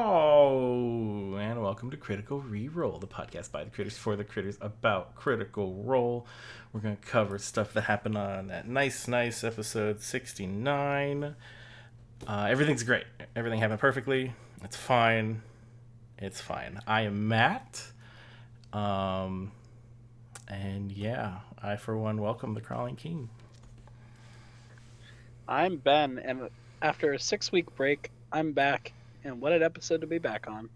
Hello, and welcome to Critical Reroll, the podcast by the critters for the critters about Critical Role. We're going to cover stuff that happened on that nice episode 69. Everything's great. Everything happened perfectly. It's fine. I am Matt. And yeah, I for one welcome the Crawling King. I'm Ben, and after a 6-week break, I'm back. And what an episode to be back on.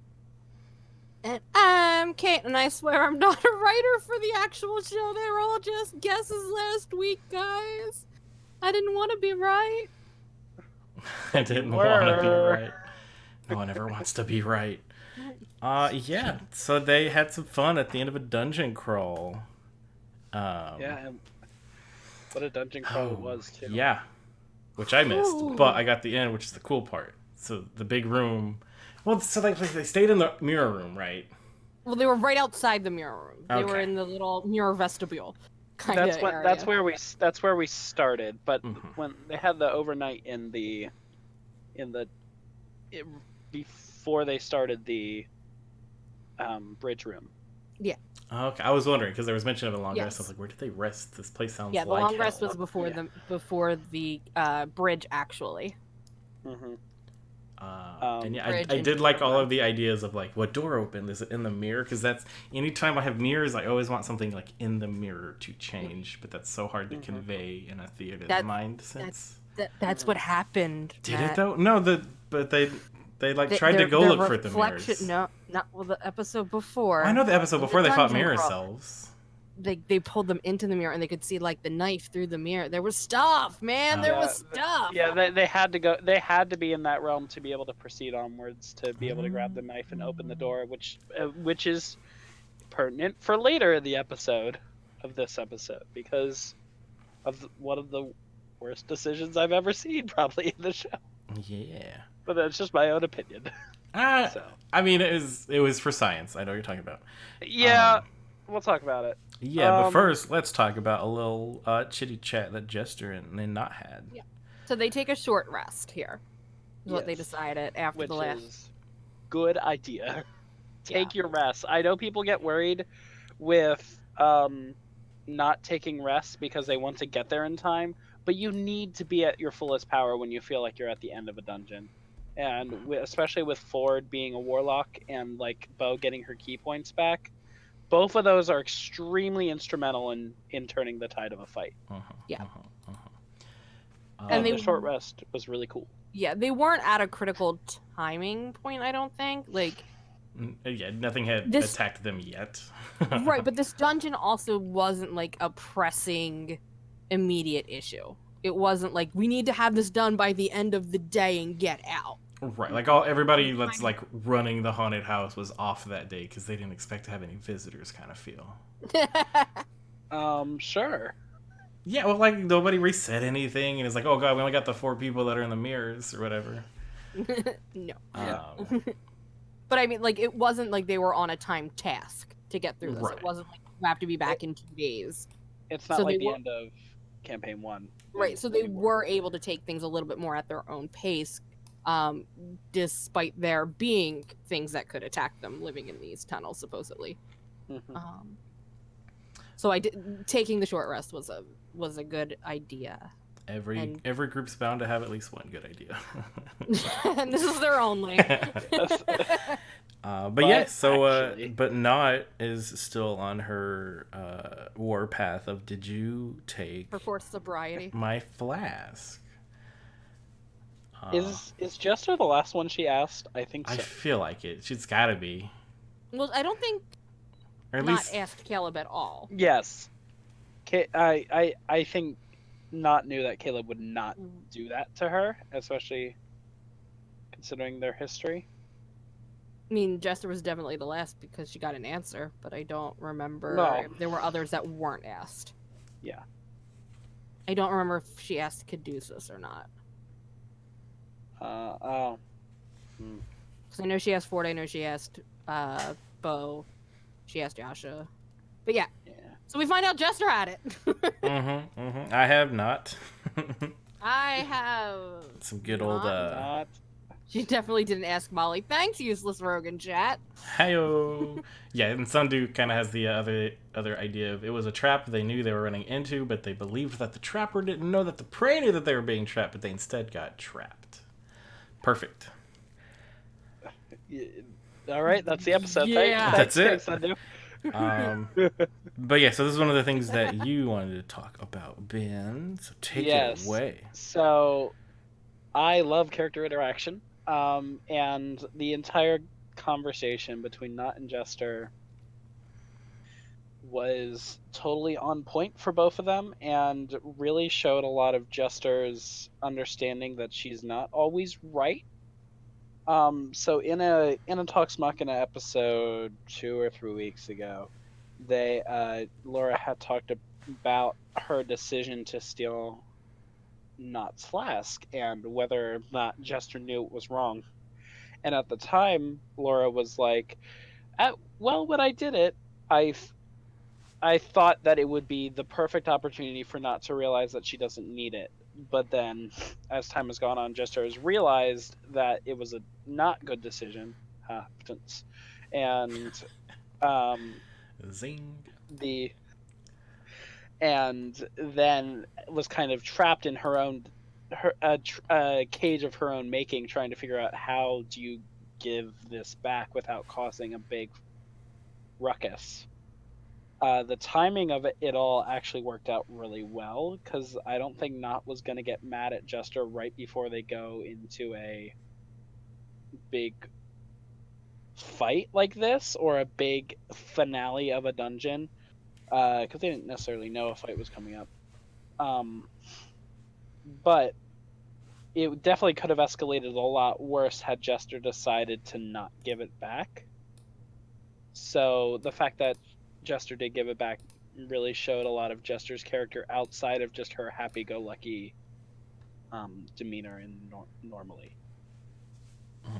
And I'm Cate, and I swear I'm not a writer for the actual show. They were all just guesses last week, guys. I didn't want to be right. I didn't want to be right. No one ever wants to be right. Yeah, so they had some fun at the end of a dungeon crawl. Yeah, and what a dungeon crawl it was, too. Yeah, which I missed, but I got the end, which is the cool part. So the big room. Well, so they stayed in the mirror room, right? Well, they were right outside the mirror room. They were Okay. in the little mirror vestibule kind That's of when area. that's where we started. But Mhm. when they had the overnight before they started the bridge room. Okay, I was wondering because there was mention of a long Yes. rest. I was like, where did they rest? This place sounds Yeah, the like long rest hell. was before Yeah. the bridge, actually. Mm-hmm. And yeah, Bridge I and did like all mirror. of the ideas of like what door opened. Is it in the mirror? Because that's anytime I have mirrors, I always want something like in the mirror to change. But that's so hard to convey in a theater mind sense. That's what happened. Did Matt. it though? No, but they tried to go their look for the reflection- mirrors. No, not well. The episode before. I know the episode the before they fought dungeon mirror crawl. selves. They pulled them into the mirror and they could see like the knife through the mirror. There was stuff, man. There was stuff. Yeah, they had to go. They had to be in that realm to be able to proceed onwards, to be able to grab the knife and open the door, which is pertinent for later in the episode of this episode because of one of the worst decisions I've ever seen, probably in the show. Yeah. But that's just my own opinion. So. I mean, it was for science. I know what you're talking about. Yeah, we'll talk about it. Yeah, but first, let's talk about a little chitty chat that Jester and Not had. Yeah. So they take a short rest here. Is what they Yes. decided after Which the last. is good idea. Take your rest. I know people get worried with not taking rest because they want to get there in time, but you need to be at your fullest power when you feel like you're at the end of a dungeon. And especially with Ford being a warlock and like Bo getting her key points back, both of those are extremely instrumental in turning the tide of a fight. Yeah. And they- the short rest was really cool. Yeah, they weren't at a critical timing point. I don't think. Like, Yeah, nothing had This- attacked them yet. right, but this dungeon also wasn't like a pressing, immediate issue. It wasn't like we need to have this done by the end of the day and get out. Right, like everybody that's like running the haunted house was off that day because they didn't expect to have any visitors. Kind of feel. Sure. Yeah, well, like nobody reset anything, and it's like, oh god, we only got the 4 people that are in the mirrors or whatever. No. Um, But I mean, like, it wasn't like they were on a timed task to get through this. Right. It wasn't like you have to be back in 2 days. It's not So like they the were- end of campaign 1. Right, so they were able to take things a little bit more at their own pace, despite there being things that could attack them living in these tunnels, supposedly. Mhm. So taking the short rest was a good idea. every group's bound to have at least one good idea. And this is their only. But yeah, so actually- but Not is still on her war path of did you take For forced sobriety. my flask? Is Jester the last one she asked? I think so. I feel like it. She's got to be, Well, I don't think or at Not least asked Caleb at all. Yes. I think Not knew that Caleb would not do that to her, especially considering their history. I mean, Jester was definitely the last because she got an answer, but I don't remember No. if there were others that weren't asked. Yeah. I don't remember if she asked Caduceus or not. Oh. Because I know she asked Ford, I know she asked Bo, she asked Yasha. But yeah, Yeah. so we find out Jester had it. I have not. I have Some good old Not. Not. She definitely didn't ask Molly. Thanks, useless rogue in chat. Heyo. Yeah, and Sundu kind of has the other idea of it was a trap they knew they were running into, but they believed that the trapper didn't know that the prey knew that they were being trapped, but they instead got trapped. Perfect. All right, that's the episode. Yeah. Thanks, That's it. Sundu. But yeah, so this is one of the things that you wanted to talk about, Ben. So take it away. So I love character interaction. And the entire conversation between Nott and Jester was totally on point for both of them and really showed a lot of Jester's understanding that she's not always right. So in a Talks Machina episode 2 or 3 weeks ago, Laura had talked about her decision to steal Nott's flask and whether or not Jester knew it was wrong. And at the time, Laura was like, well, when I did it, I thought that it would be the perfect opportunity for Nott to realize that she doesn't need it. But then, as time has gone on, Jester has realized that it was a not good decision. And Zing. And then was kind of trapped in her cage of her own making, trying to figure out how do you give this back without causing a big ruckus. The timing of it all actually worked out really well, because I don't think Nott was going to get mad at Jester right before they go into a big fight like this, or a big finale of a dungeon, because they didn't necessarily know a fight was coming up. But it definitely could have escalated a lot worse had Jester decided to not give it back. So the fact that Jester did give it back really showed a lot of Jester's character outside of just her happy-go-lucky demeanor normally. Mm-hmm.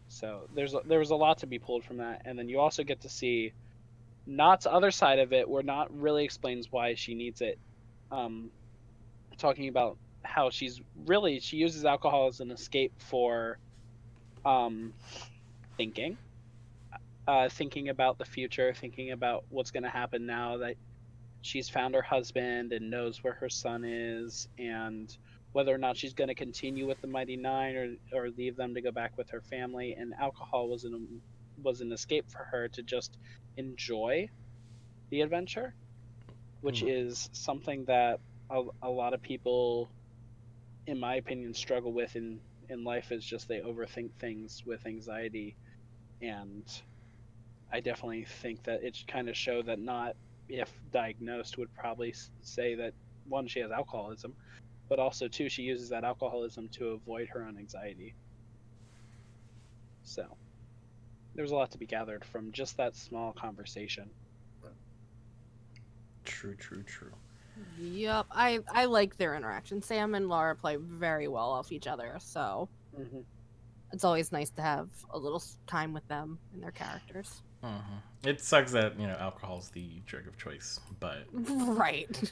So there was a lot to be pulled from that, and then you also get to see Nott's other side of it, where Nott really explains why she needs it. Talking about how she uses alcohol as an escape for thinking about the future, thinking about what's going to happen now that she's found her husband and knows where her son is, and whether or not she's going to continue with the Mighty Nine or leave them to go back with her family. And alcohol was an escape for her to just enjoy the adventure, which is something that a lot of people, in my opinion, struggle with in life, is just they overthink things with anxiety. And I definitely think that it kind of showed that Nott, if diagnosed, would probably say that, one, she has alcoholism, but also, two, she uses that alcoholism to avoid her own anxiety. So there's a lot to be gathered from just that small conversation. True. Yep, I like their interaction. Sam and Laura play very well off each other, so it's always nice to have a little time with them and their characters. It sucks that, alcohol's the drug of choice, but right.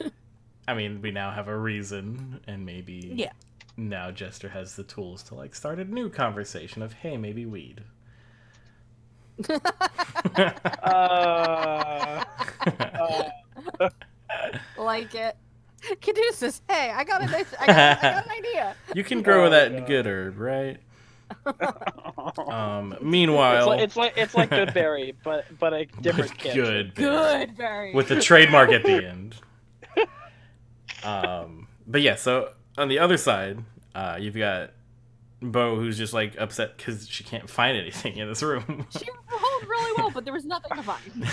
I mean, we now have a reason, and maybe now Jester has the tools to start a new conversation of, hey, maybe weed. Like it. Caduceus, hey, I got an idea. You can grow that good herb, right? Meanwhile, it's like Goodberry, but a different kid. Goodberry with the trademark at the end. But yeah, so on the other side, you've got Bo, who's just upset because she can't find anything in this room. She rolled really well, but there was nothing to find.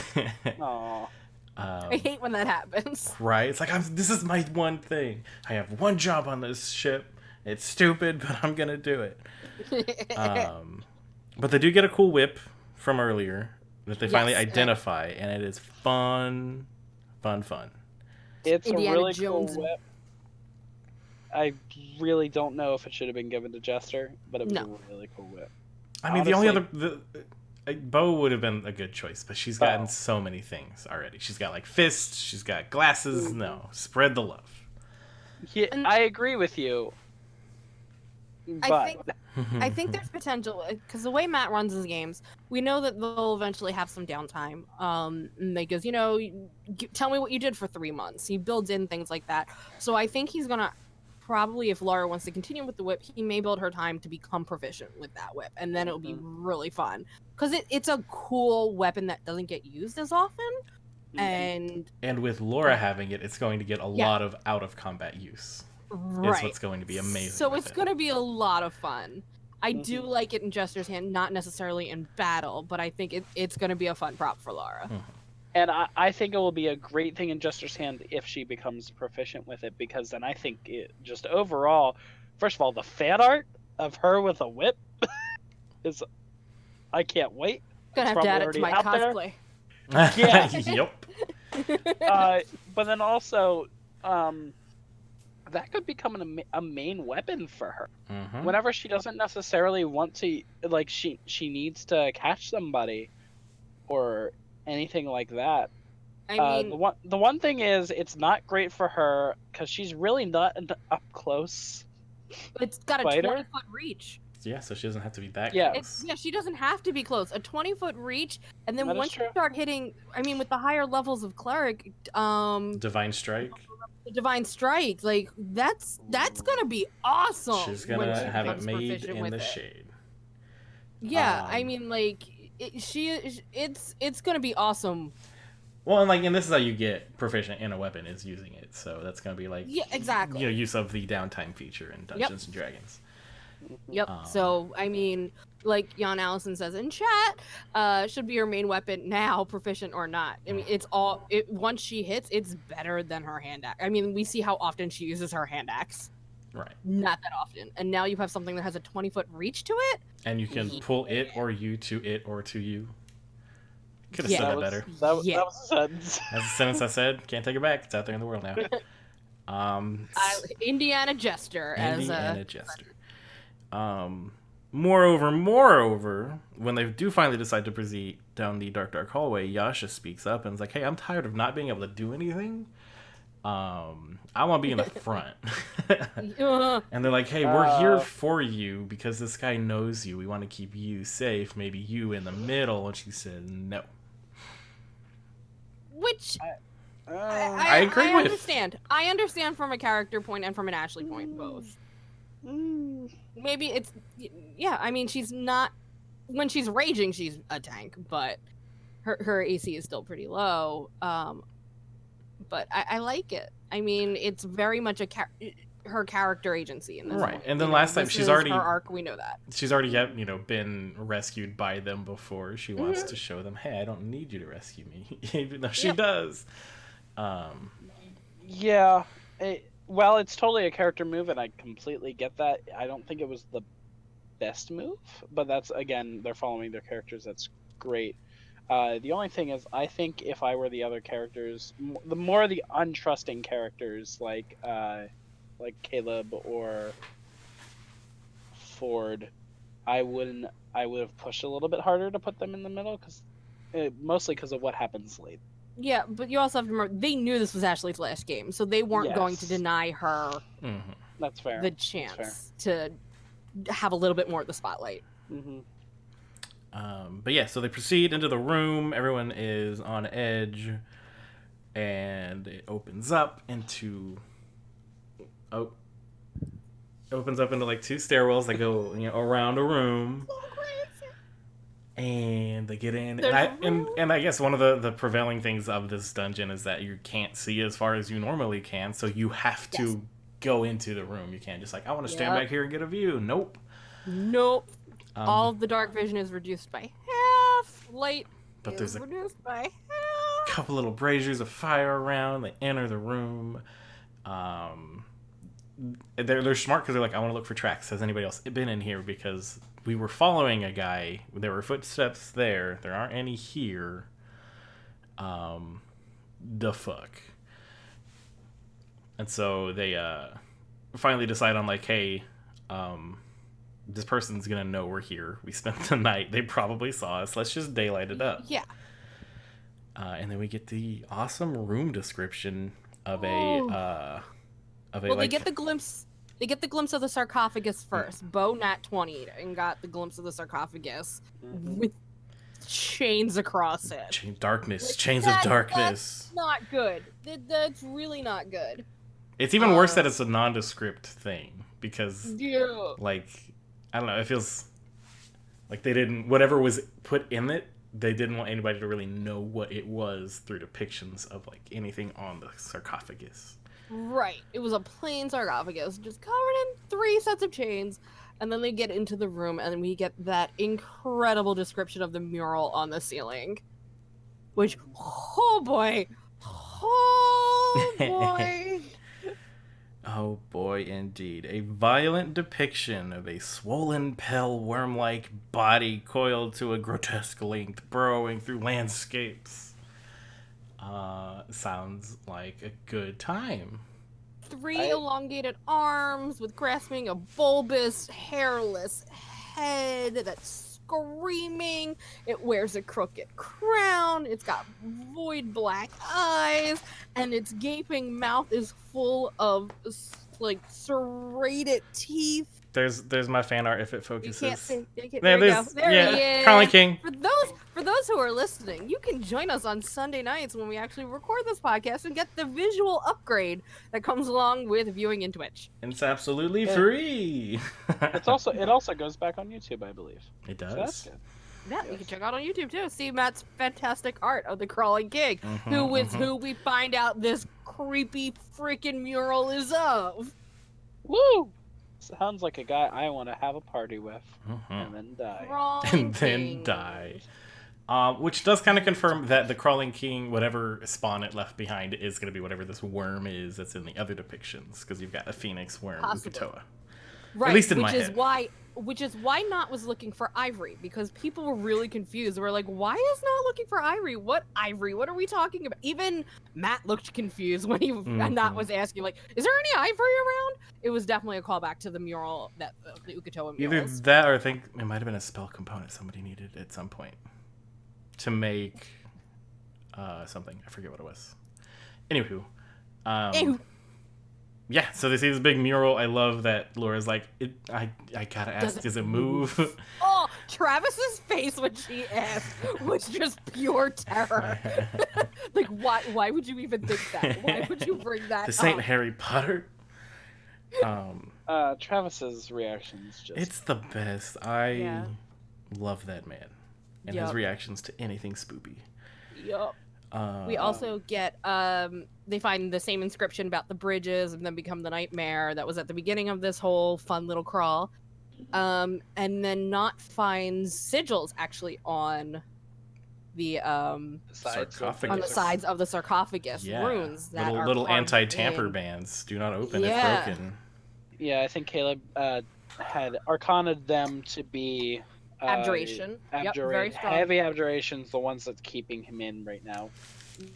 Aww. I hate when that happens. Right? It's this is my one thing. I have one job on this ship. It's stupid, but I'm gonna do it. But they do get a cool whip from earlier that they finally identify, and it is fun. It's Indiana a really Jones. cool whip. I really don't know if it should have been given to Jester, but it was a really cool whip. I mean, honestly, the only other... Bo would have been a good choice, but she's gotten so many things already. She's got fists, she's got glasses. No, spread the love. Yeah, I agree with you. But I think there's potential because the way Matt runs his games, we know that they'll eventually have some downtime. And they goes, tell me what you did for 3 months. He builds in things like that. So I think he's gonna probably, if Laura wants to continue with the whip, he may build her time to become proficient with that whip, and then it'll be really fun because it's a cool weapon that doesn't get used as often. And with Laura having it, it's going to get a lot of out of combat use. Is what's going to be amazing. So it's going to be a lot of fun. I do like it in Jester's hand, not necessarily in battle, but I think it's going to be a fun prop for Laura. And I think it will be a great thing in Jester's hand if she becomes proficient with it, because then I think it just overall, first of all, the fan art of her with a whip is, I can't wait. Gonna have to add it to my cosplay. Yeah. Yep. But then also, that could become a main weapon for her. Whenever she doesn't necessarily want to, like, she needs to catch somebody or anything like that. I mean, the one thing is, it's not great for her because she's really not an up close. It's got a fighter. 20-foot reach. Yeah, so she doesn't have to be that Yeah. close. She doesn't have to be close. A 20-foot reach, and then That is once you true. start hitting, I mean, with the higher levels of cleric, Divine Strike. the divine strike, like that's gonna be awesome. She's when gonna she have it becomes made proficient in with the it. shade. Yeah, I mean, like it's gonna be awesome. Well, and this is how you get proficient in a weapon, is using it. So that's gonna be like, Yeah, exactly. use of the downtime feature in Dungeons and Dragons. Yep. So I mean, like Jan Allison says in chat, should be your main weapon now, proficient or not. I mean, once she hits, it's better than her hand axe. I mean, we see how often she uses her hand axe. Right. Not that often. And now you have something that has a 20-foot reach to it. And you can pull it or you to it or to you. Could have said that better. That was a sentence. That's a sentence I said. Can't take it back. It's out there in the world now. Indiana Jester Indiana Jester. Moreover, when they do finally decide to proceed down the dark hallway, Yasha speaks up and is like, "Hey, I'm tired of not being able to do anything. I want to be in the front." And they're like, "Hey, we're here for you because this guy knows you. We want to keep you safe. Maybe you in the middle." And she said, "No." Which I agree I with. understand. I understand from a character point and from an Ashley point, both. Maybe it's, yeah, I mean, she's not, when she's raging, she's a tank, but her AC is still pretty low. But I like it. I mean, it's very much her character agency in this Right. point. And then last time she's already, her arc, we know that. She's already been rescued by them before. She wants to show them, "Hey, I don't need you to rescue me," even though she does. Yeah. Well, it's totally a character move, and I completely get that. I don't think it was the best move, but that's, again, they're following their characters. That's great. The only thing is, I think if I were the other characters, the more the untrusting characters, like Caleb or Ford, I would have pushed a little bit harder to put them in the middle, mostly because of what happens later. Yeah, but you also have to remember, they knew this was Ashley's last game, so they weren't going to deny her That's fair. the chance to have a little bit more of the spotlight. But yeah, so they proceed into the room. Everyone is on edge, and it opens up into like two stairwells that go around a room. And they get in, and I guess one of the prevailing things of this dungeon is that you can't see as far as you normally can, so you have to go into the room. You can't just I want to stand back here and get a view. Nope. All of the dark vision is reduced by half. Light but is there's reduced by half. Couple little braziers of fire around. They enter the room. They're smart because they're like, "I want to look for tracks. Has anybody else been in here? Because we were following a guy. There were footsteps there. There aren't any here. The fuck." And so they finally decide on hey, this person's gonna know we're here. We spent the night. They probably saw us. Let's just daylight it up. Yeah. And then we get the awesome room description of a they get the glimpse They get the glimpse of the sarcophagus first. Bo nat 20 and got the glimpse of the sarcophagus with chains across it. Darkness, chains of darkness. That's not good. That's really not good. It's even worse that it's a nondescript thing because, like, I don't know. It feels like they didn't. Whatever was put in it, they didn't want anybody to really know what it was through depictions of like anything on the sarcophagus. Right. It was a plain sarcophagus, just covered in 3 sets of chains. And then they get into the room, and we get that incredible description of the mural on the ceiling. Which, oh boy. Oh boy. Oh boy, indeed. A violent depiction of a swollen, pale, worm-like body coiled to a grotesque length, burrowing through landscapes. Sounds like a good time. 3 elongated arms with grasping a bulbous, hairless head that's screaming. It wears a crooked crown. It's got void black eyes, and its gaping mouth is full of like serrated teeth. There's my fan art if it focuses. You can't see. There you go. There he is. Crawling King. For those who are listening, you can join us on Sunday nights when we actually record this podcast and get the visual upgrade that comes along with viewing in Twitch. It's absolutely free. It also goes back on YouTube, I believe. It does. So that's good. Yeah, you can check out on YouTube too. See Matt's fantastic art of the Crawling King, who we find out this creepy freaking mural is of. Woo! Sounds like a guy I want to have a party with, and then die. Which does kind of confirm that the Crawling King, whatever spawn it left behind, is going to be whatever this worm is that's in the other depictions, because you've got a phoenix worm, Ukatoa. Right, at least in my head. Which is why Not was looking for Ivory, because people were really confused. They were like, why is Not looking for Ivory? What Ivory? What are we talking about? Even Matt looked confused when Not was asking, like, is there any Ivory around? It was definitely a callback to the mural, the Ukatoa mural. Either that, or I think it might have been a spell component somebody needed at some point to make something. I forget what it was. Anywho. Yeah, so they see this big mural. I love that Laura's like, I gotta ask, does it move? Oh, Travis's face when she asked was just pure terror. Like, why would you even think that? Why would you bring that This up? ain't Harry Potter. Travis's reactions just... It's the best. I love that man. And his reactions to anything spoopy. Yup. We also get, they find the same inscription about the bridges and then become the nightmare that was at the beginning of this whole fun little crawl. And then Not finds sigils actually on the sides of the sarcophagus, runes that are little anti-tamper bands. Do not open if broken. Yeah, I think Caleb had arcana'd them to be abjuration. Very strong. Heavy abjurations, the ones that's keeping him in right now.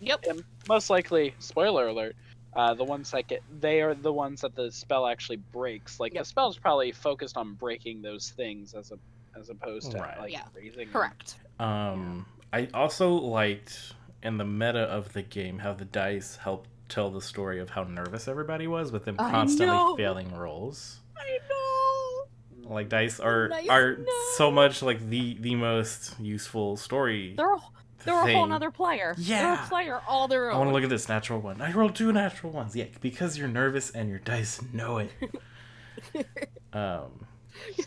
Yep. And most likely, spoiler alert, the ones that they are the ones that the spell actually breaks. Like the spell's probably focused on breaking those things as opposed to raising. Correct. I also liked in the meta of the game how the dice helped tell the story of how nervous everybody was with them constantly failing rolls. I know. Like dice are so much like the most useful story. They're a whole nother player. Yeah. They're a player all their own. I want to look at this natural one. I rolled 2 natural ones. Yeah, because you're nervous and your dice know it. You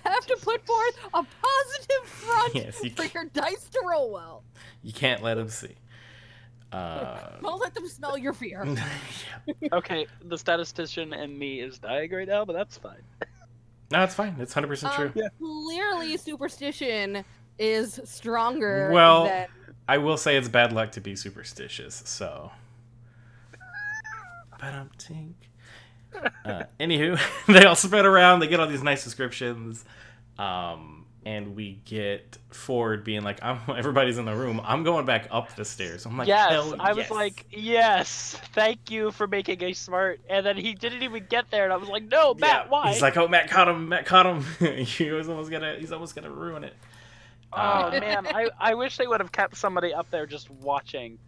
have to put forth a positive front for your dice to roll well. You can't let them see. Don't let them smell your fear. Okay, the statistician in me is dying right now, but that's fine. No, it's fine. It's 100% true. Yeah. Clearly, superstition is stronger than... I will say it's bad luck to be superstitious, so... Anywho, they all spread around, they get all these nice descriptions, and we get Ford being like, everybody's in the room, I'm going back up the stairs. I'm like, hell yes. I was like, yes, thank you for making a smart, and then he didn't even get there, and I was like, no, Matt, why? He's like, oh, Matt caught him. He's almost gonna ruin it. Oh man, I wish they would have kept somebody up there just watching.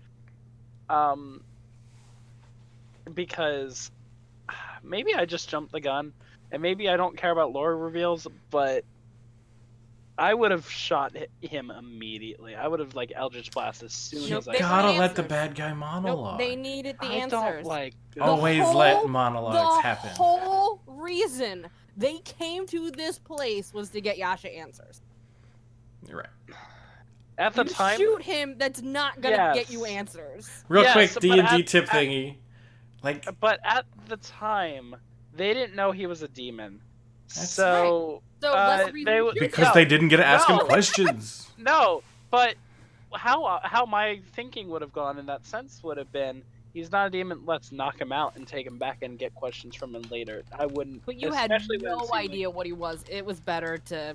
Because maybe I just jumped the gun and maybe I don't care about lore reveals, but I would have shot him immediately. I would have like Eldritch Blast as soon Nope, as I they Gotta wanted let the answers. bad guy Nope, monologue. they needed the I answers. don't like. Always let monologues happen. The whole reason they came to this place was to get Yasha answers. You're right. At the You time, shoot him, that's not gonna get you Yes. answers. Real Yes, quick, but D&D at- tip at- thingy. Like, but at the time, they didn't know he was a demon. That's So So less reason they to would- shoot because him. they didn't get to ask him No. questions. No, but how my thinking would have gone in that sense would have been, he's not a demon, let's knock him out and take him back and get questions from him later. I wouldn't. But you had especially when it no seemed like- idea what he was. It was better to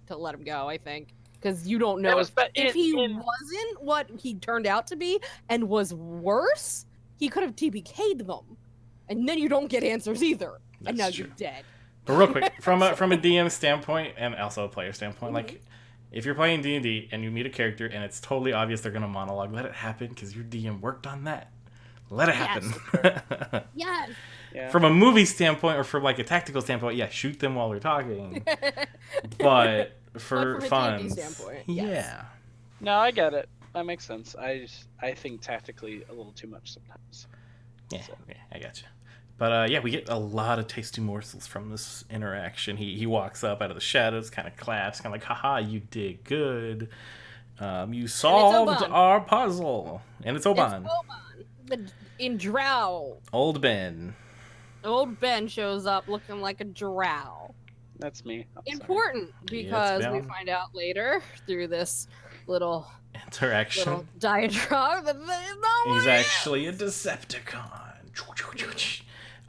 let him go, I think, because you don't know It was if he in- wasn't what he turned out to be and was worse. He could have TPK'd them, and then you don't get answers either. And now That's you're true. dead. But real quick, from a DM standpoint and also a player standpoint, like if you're playing D&D and you meet a character and it's totally obvious they're gonna monologue, let it happen because your DM worked on that. Let it happen. Yes. Yeah. From a movie standpoint or from like a tactical standpoint, yeah, shoot them while they're talking. But for from a fun, D&D standpoint, yeah. yes. No, I get it. That makes sense. I think tactically a little too much sometimes. Yeah, I gotcha. But yeah, we get a lot of tasty morsels from this interaction. He walks up out of the shadows, kind of claps, kind of like, haha, you did good. You solved Oban. our puzzle. And it's Oban. It's Oban. In Drow. Old Ben. Old Ben shows up looking like a drow. That's me. I'm sorry. Important because we Ben. find out later through this little Interaction. diatribe that they're not He's what it actually a is. Decepticon.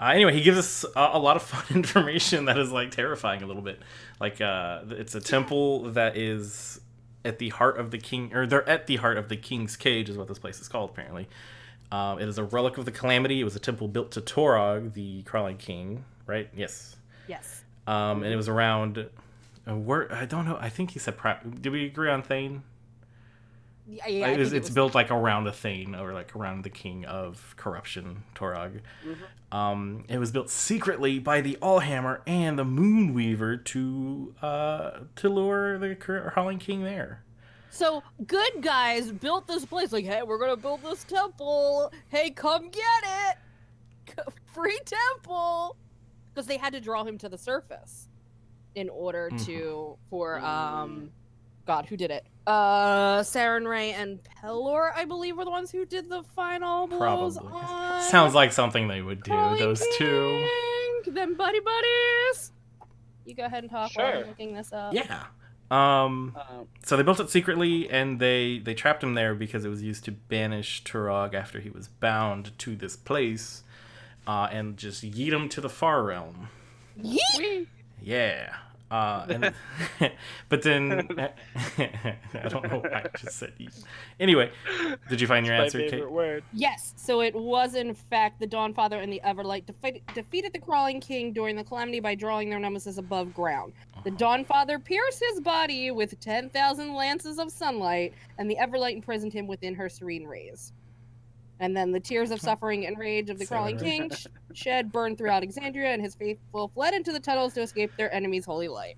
Anyway, he gives us a lot of fun information that is like terrifying a little bit. Like it's a temple that is at the heart of the king, or they're at the heart of the king's cage, is what this place is called apparently. It is a relic of the calamity. It was a temple built to Torog, the crawling king, right? Yes. Yes. And it was around. I don't know. I think he said. Did we agree on Thane? Yeah, I Like, think it it's was- built like around a Thane, or like around the king of corruption, Torog. It was built secretly by the Allhammer and the Moonweaver to lure the Howling King there. So good guys built this place like, hey, we're gonna build this temple. Hey, come get it. Free temple. Because they had to draw him to the surface in order for God, who did it? Saren Ray and Pelor, I believe, were the ones who did the final blows Probably. on. Sounds like something they would do, Crawling those two. King, them buddies. You go ahead and talk while Sure. I'm looking this up. Yeah. So they built it secretly, and they trapped him there because it was used to banish Turog after he was bound to this place, and just yeet him to the far realm. Yeet! Yeah. And, but then I don't know why I just said yeet. Anyway, did you find your My answer, Kate? favorite word. Yes, so it was in fact the Dawnfather and the Everlight defeated the Crawling King during the Calamity by drawing their nemesis above ground. The Dawnfather pierced his body with 10,000 lances of sunlight, and the Everlight imprisoned him within her serene rays. And then the tears of suffering and rage of the Crawling King shed burned through Alexandria, and his faithful fled into the tunnels to escape their enemy's holy light.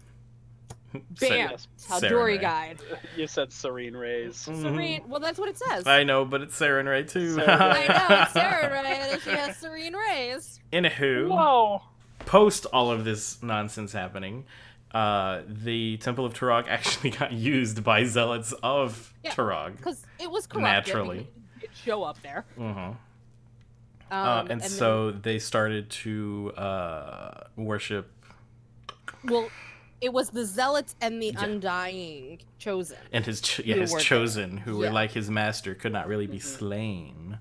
Bam! Yes. How Sarah Dory Ray. guy. You said serene rays. Serene. Well, that's what it says. I know, but it's Saren Ray too. Saren Ray. I know, it's Sarah Ray, and she has serene rays. Anywho, Whoa. post all of this nonsense happening, the Temple of Turog actually got used by zealots of Yeah. Turog. Because it was corrupted. Naturally. because it did show up there. And so they started to worship. Well, it was the zealots and the undying chosen. And his Who his were chosen, who were Yeah. like his master, could not really be slain.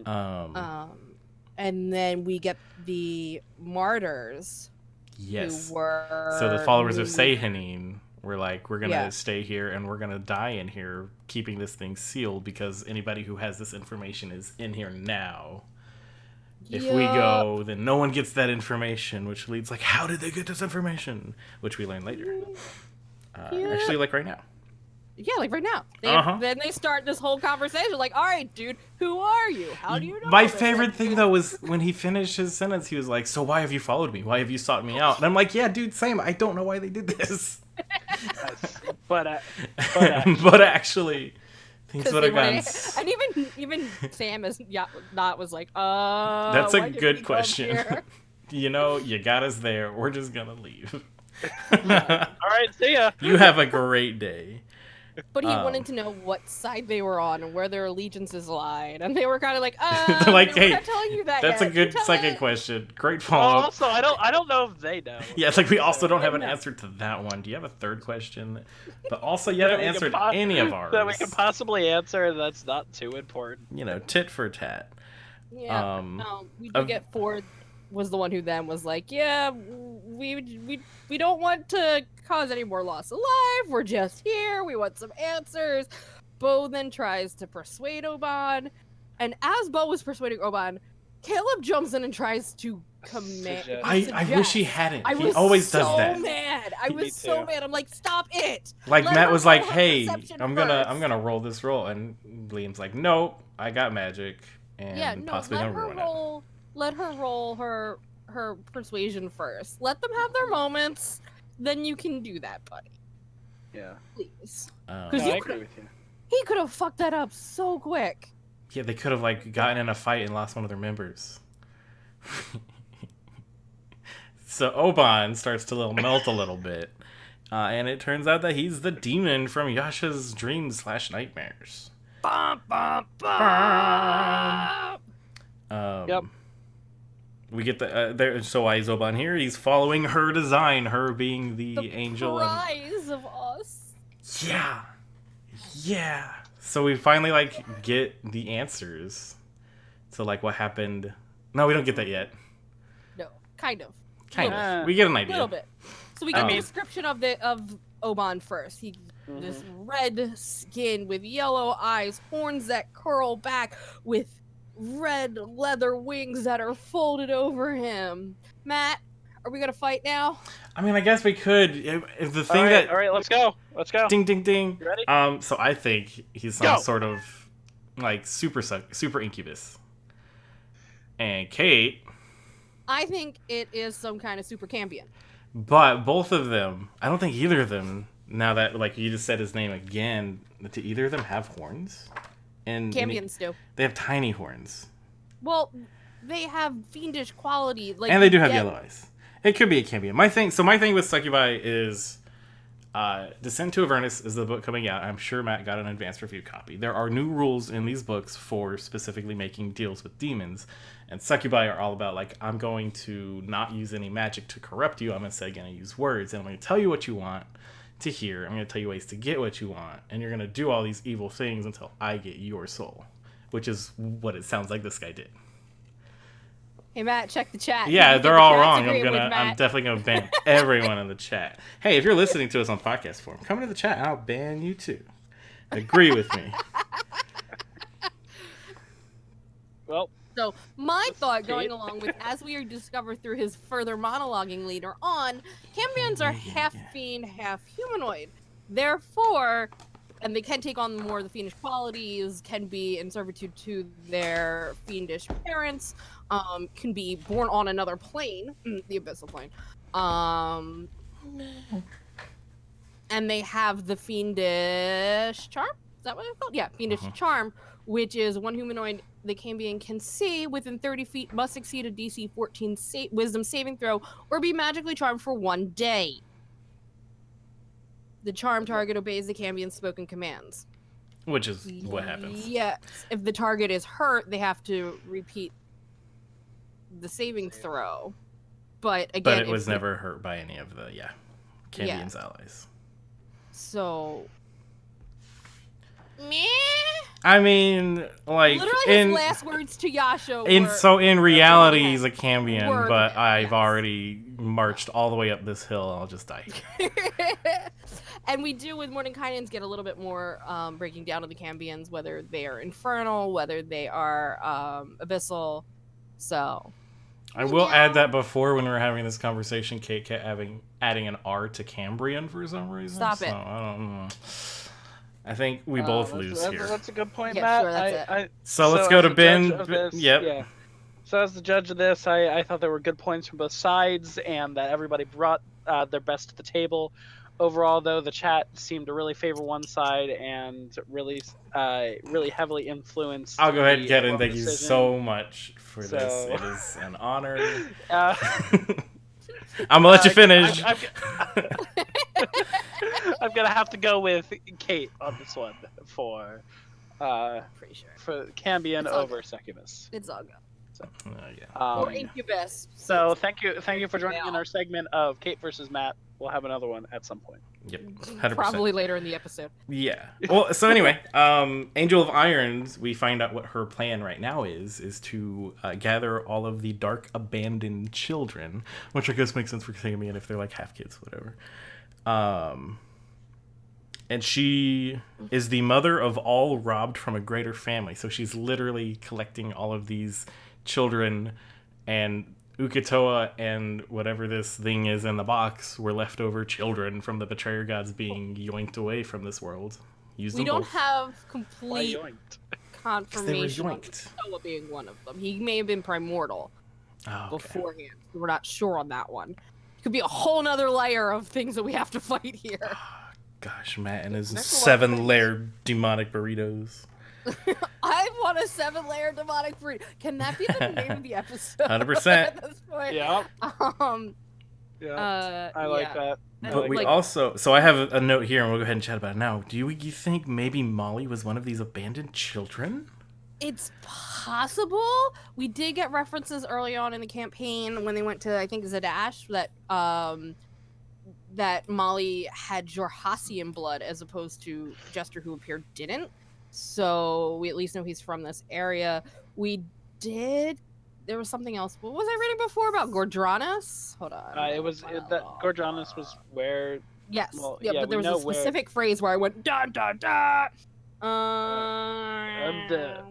And then we get the martyrs Yes. who were. So the followers of Sehanin were like, we're gonna Yeah. stay here and we're gonna die in here, keeping this thing sealed because anybody who has this information is in here now. If we go, then no one gets that information, which leads like, how did they get this information? Which we learn later. Actually, like right now. Yeah, like right now. Then they start this whole conversation like, all right, dude, who are you? How do you know My this? favorite thing, though, was when he finished his sentence, he was like, so why have you followed me? Why have you sought me out? And I'm like, yeah, dude, same. I don't know why they did this. but actually, things would have gone... And even Sam is not was like, That's a why did good we come question. here? You know, you got us there. We're just going to leave. All right, see ya. You have a great day. But he wanted to know what side they were on and where their allegiances lied, and they were kind of like, They're like, we're hey, not telling you that that's yet. a good second it. question. Great Well, follow-up. also, I don't know if they know. Yeah, it's like we also don't have an answer to that one. Do you have a third question? But also, you haven't answered any of ours. That we can possibly answer. That's not too important. You know, tit for tat. Yeah. We did get Ford was the one who then was like, yeah, we don't want to cause any more loss of life. We're just here. We want some answers. Bo then tries to persuade Oban, and as Bo was persuading Oban, Caleb jumps in and tries to command. I wish he hadn't. He always does that. Mad. I was so mad. I'm like, stop it. Like Let Matt her was like, roll her hey, perception I'm first. gonna roll this roll, and Liam's like, nope, I got magic, and possibly gonna ruin it. Let her roll her persuasion first. Let them have their moments. Then you can do that, buddy. Yeah. Please. I agree with you. He could have fucked that up so quick. Yeah, they could have like gotten in a fight and lost one of their members. So Oban starts to melt a little bit, and it turns out that he's the demon from Yasha's dreams / nightmares. Bum, bum, bum. Yep. We get the so why is Oban here? He's following her design, her being the angel. Prize of us. Yeah. So we finally get the answers to what happened. No, we don't get that yet. No, kind of. We get an idea. A little bit. So we get a description of Oban first. He this red skin with yellow eyes, horns that curl back, with red leather wings that are folded over him. Matt, are we gonna fight now? I mean, I guess we could. If the thing all right, let's go. Ding, ding, ding. You ready? So I think he's some sort of super incubus. And Cate, I think it is some kind of super cambion. But both of them, I don't think either of them. Now that you just said his name again, do either of them have horns? And Cambions do. They have tiny horns. Well, they have fiendish quality. And they do have yellow eyes. It could be a cambion. My thing with Succubi is Descent to Avernus is the book coming out. I'm sure Matt got an advanced review copy. There are new rules in these books for specifically making deals with demons. And Succubi are all about, I'm going to not use any magic to corrupt you. I'm instead going to use words. And I'm going to tell you what you want to hear. I'm going to tell you ways to get what you want. And you're going to do all these evil things until I get your soul. Which is what it sounds like this guy did. Hey, Matt, check the chat. Yeah, they're all wrong. I'm definitely going to ban everyone in the chat. Hey, if you're listening to us on podcast form, come into the chat and I'll ban you too. Agree with me. Well, so my thought going along with, as we discover through his further monologuing later on, cambions are half fiend, half humanoid. Therefore, and they can take on more of the fiendish qualities, can be in servitude to their fiendish parents, can be born on another plane, the abyssal plane. And they have the fiendish charm? Is that what it's called? Yeah, fiendish charm, which is one humanoid the cambion can see within 30 feet, must succeed a DC 14 wisdom saving throw, or be magically charmed for 1 day. The charm target obeys the cambion's spoken commands. Which is what happens. Yes. If the target is hurt, they have to repeat the saving throw. But again... But it was never hurt by any of the, Cambion's allies. So... Meh? I mean, literally his last words to Yasha were... So in reality, he's a Cambion, but I've already marched all the way up this hill, and I'll just die. And we do, with Mordenkainen's, get a little bit more breaking down of the Cambions, whether they are infernal, whether they are abyssal, so... I will add that before, when we were having this conversation, Cate kept adding an R to Cambrian for some reason. Stop it. I don't know. I think we both lose here. That's a good point, Yeah, Matt. sure, that's it. So let's go to as the judge Ben. of this- Yep. Yeah. So as the judge of this, I thought there were good points from both sides, and that everybody brought their best to the table. Overall, though, the chat seemed to really favor one side and really heavily influenced. I'll go ahead and the get in. overall Thank you decision. so much for this. So- It is an honor. Uh, I'm gonna let you finish. I'm gonna have to go with Cate on this one for Pretty sure. for Cambion It's all over Succubus. It's all good. Yeah. Or Incubus. So thank you for joining in our segment of Cate versus Matt. We'll have another one at some point. Yep. 100%. Probably later in the episode. Yeah. Well, so anyway, Angel of Irons, we find out what her plan right now is to gather all of the Dark Abandoned Children, which I guess makes sense for Cambion if they're like half kids, whatever. And she is the mother of all robbed from a greater family. So she's literally collecting all of these children, and Ukitoa and whatever this thing is in the box were leftover children from the betrayer gods being yoinked away from this world. Use We them don't both. have Why complete yoinked? confirmation on yoinked. Ukitoa being one of them. He may have been primordial Oh, okay. beforehand. We're not sure on that one. It could be a whole nother layer of things that we have to fight here. Gosh, Matt and his There's a lot of 7-layer demonic burritos. I want a 7-layer demonic breed. Can that be the name of the episode? 100%. At this point? Yeah, Um. I like that. I But like we that. also, so I have a note here, and we'll go ahead and chat about it now. Do you think maybe Molly was one of these abandoned children? It's possible. We did get references early on in the campaign when they went to, I think, Zadash, that Molly had Jorhassian blood as opposed to Jester, who appeared didn't. So we at least know he's from this area. We did. There was something else. What was I reading before about Gordranus? Hold on. That Gordranus was where. Yes. well, yeah, yeah, but there we was a know where- specific phrase where I went da da da. I'm dead.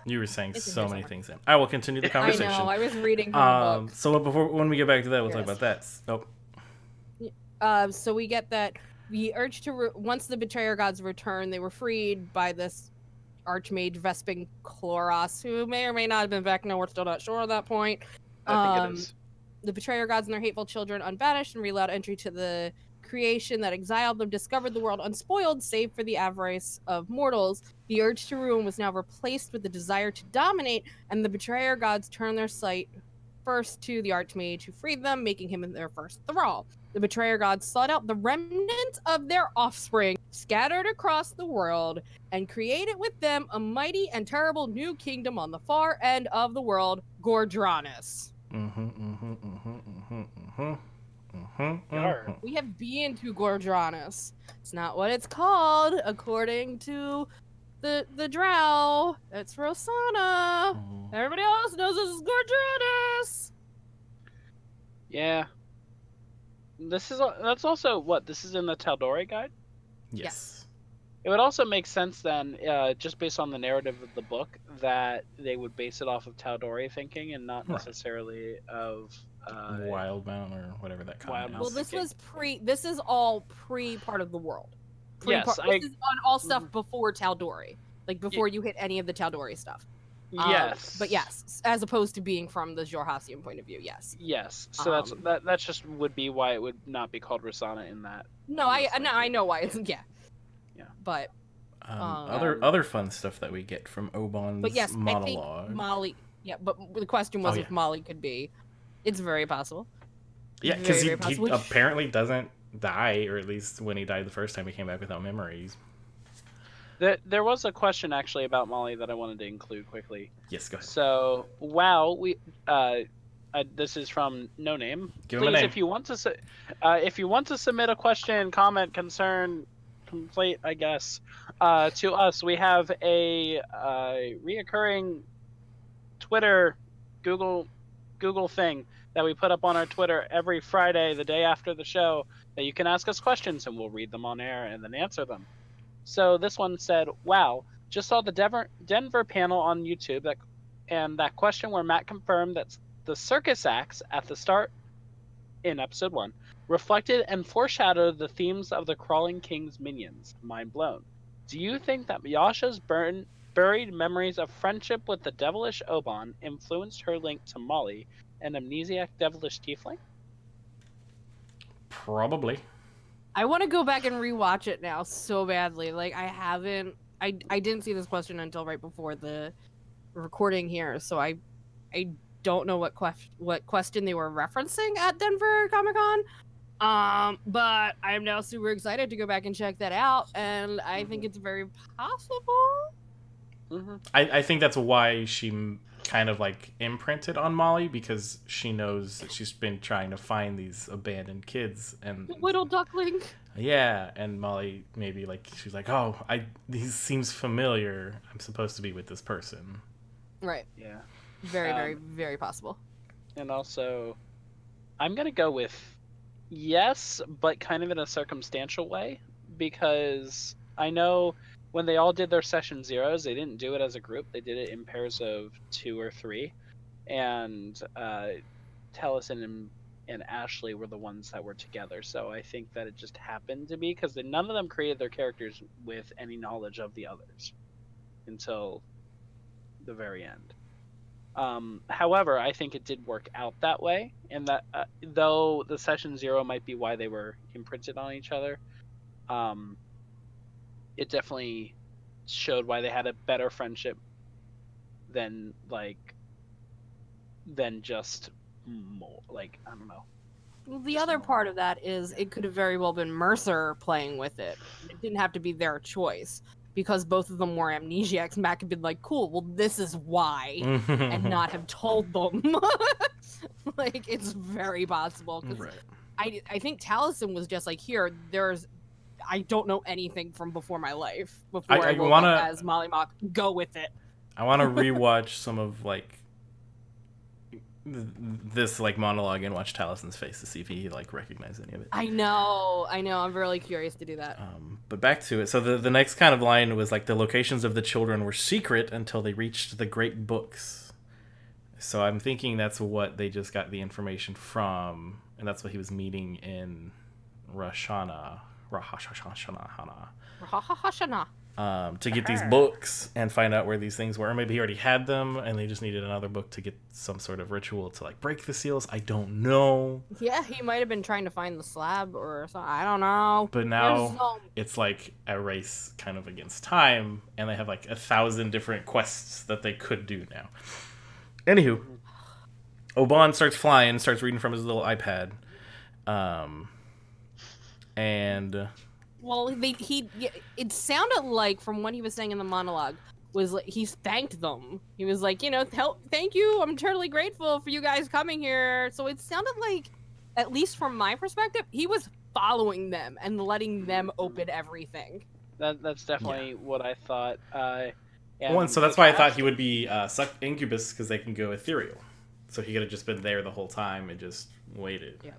You were saying It's in so here many somewhere. things then. I will continue the I conversation. know. I was reading from the book. So when we get back to that, we'll talk Yes. about that. So we get that the urge to once the betrayer gods return, they were freed by this archmage Vesping Chloros, who may or may not have been Vecna. We're still not sure at that point. I think it is. The betrayer gods and their hateful children unbanished and reallowed entry to the creation that exiled them discovered the world unspoiled save for the avarice of mortals. The urge to ruin was now replaced with the desire to dominate, and the betrayer gods turned their sight first to the archmage who freed them, making him their first thrall. The betrayer gods sought out the remnant of their offspring scattered across the world and created with them a mighty and terrible new kingdom on the far end of the world, Gordranus. Yar. We have been to Gordranus. It's not what it's called, according to the drow. It's Rosanna. Everybody else knows this is Gordranus. Yeah. That's also what this is in the Tal'Dorei guide. Yes. It would also make sense then, just based on the narrative of the book, that they would base it off of Tal'Dorei thinking and not Right. necessarily of Wildbound or whatever that comment Wildbound. Well, is. this thinking. was this is all pre part of the world. Yes, This is on all stuff before Tal'Dorei. Like before you hit any of the Tal'Dorei stuff. Yes. But yes, as opposed to being from the Jorhassian point of view, yes. Yes. So that's just would be why it would not be called Rosanna in that. No, I know why it's yeah. Yeah. But Other fun stuff that we get from Obon's but yes, monologue. I think Molly. Yeah, but the question was Oh, if yeah. Molly could be. It's very possible. Yeah, because Very, he very possible. apparently doesn't die, or at least when he died the first time, he came back without memories. There was a question actually about Molly that I wanted to include quickly. Yes, go ahead. So wow, this is from No Name. Give him a Please, name. if you want to submit a question, comment, concern, complaint, I guess, to us, we have a reoccurring Twitter, Google thing that we put up on our Twitter every Friday, the day after the show, that you can ask us questions and we'll read them on air and then answer them. So this one said, "Wow, just saw the Denver panel on YouTube that question where Matt confirmed that the circus acts at the start in episode 1 reflected and foreshadowed the themes of the Crawling King's minions. Mind blown. Do you think that Yasha's buried memories of friendship with the devilish Oban influenced her link to Molly, an amnesiac devilish tiefling? Probably. I want to go back and rewatch it now so badly. Like I haven't. I didn't see this question until right before the recording here, so I don't know what question they were referencing at Denver Comic Con. But I am now super excited to go back and check that out, and I think it's very possible. I think that's why she kind of like imprinted on Molly, because she knows that she's been trying to find these abandoned kids and Little duckling. yeah, and Molly maybe like she's like, oh, these seems familiar. I'm supposed to be with this person. Right. Yeah. Very, very possible. And also, I'm gonna go with yes, but kind of in a circumstantial way, because I know when they all did their session zeros, they didn't do it as a group. They did it in pairs of 2 or 3, and Taliesin and Ashley were the ones that were together. So I think that it just happened to be because none of them created their characters with any knowledge of the others until the very end. However, I think it did work out that way, and that though the session zero might be why they were imprinted on each other, it definitely showed why they had a better friendship than just more like I don't know. Well, the other part of that is it could have very well been Mercer playing with it. It didn't have to be their choice. Because both of them were amnesiacs, Matt could be like, cool, well, this is why, and not have told them. Like, it's very possible. Because I think Taliesin was just like, here, I don't know anything from before my life. Before I woke up as Molly Mock, go with it. I want to rewatch some of, like, this like monologue and watch Talison's face to see if he like recognized any of it. I know. I'm really curious to do that. But back to it. So the next kind of line was like the locations of the children were secret until they reached the great books. So I'm thinking that's what they just got the information from, and that's what he was meeting in Rosh Hashanah. To get these books and find out where these things were. Or maybe he already had them and they just needed another book to get some sort of ritual to like break the seals. I don't know. Yeah, he might have been trying to find the slab or something. I don't know. But now it's like a race kind of against time, and they have like 1,000 different quests that they could do now. Anywho, Oban starts flying, starts reading from his little iPad. And... Well, it sounded like, from what he was saying in the monologue, was like he thanked them. He was like, thank you. I'm totally grateful for you guys coming here. So it sounded like, at least from my perspective, he was following them and letting them open everything. That's definitely what I thought. So that's why I thought he would be Incubus, because they can go ethereal. So he could have just been there the whole time and just waited. Yeah.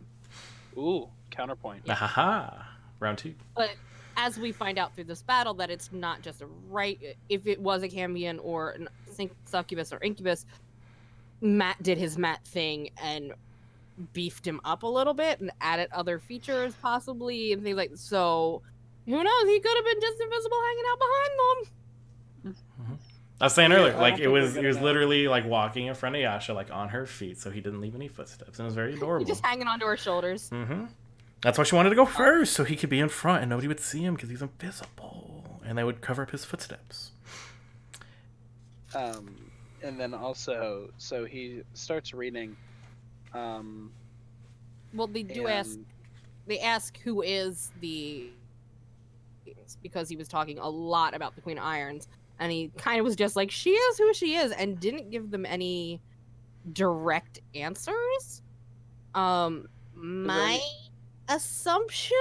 Ooh, counterpoint. Ahaha. Round 2. But as we find out through this battle that it's not just if it was a Cambion or a Succubus or Incubus, Matt did his Matt thing and beefed him up a little bit and added other features possibly and things like so. Who knows? He could have been just invisible hanging out behind them. Mm-hmm. I was saying earlier, like it was literally like walking in front of Yasha, like on her feet, so he didn't leave any footsteps, and it was very adorable. Just hanging onto her shoulders. Mm-hmm. That's why she wanted to go first, so he could be in front and nobody would see him because he's invisible, and they would cover up his footsteps. And then also, so he starts reading. Well, they do ask. They ask who is the, because he was talking a lot about the Queen of Irons, and he kind of was just like, she is who she is, and didn't give them any direct answers. My assumption,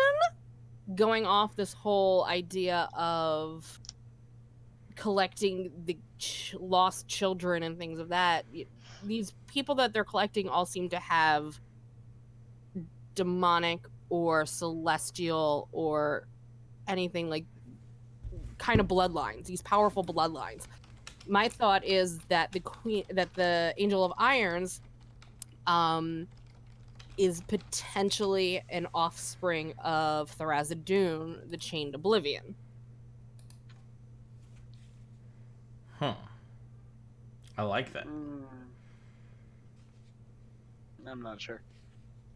going off this whole idea of collecting the lost children and things of that, these people that they're collecting all seem to have demonic or celestial or anything like kind of bloodlines, these powerful bloodlines. My thought is that the Angel of Irons is potentially an offspring of Thrasadune, the Chained Oblivion. I like that. I'm not sure.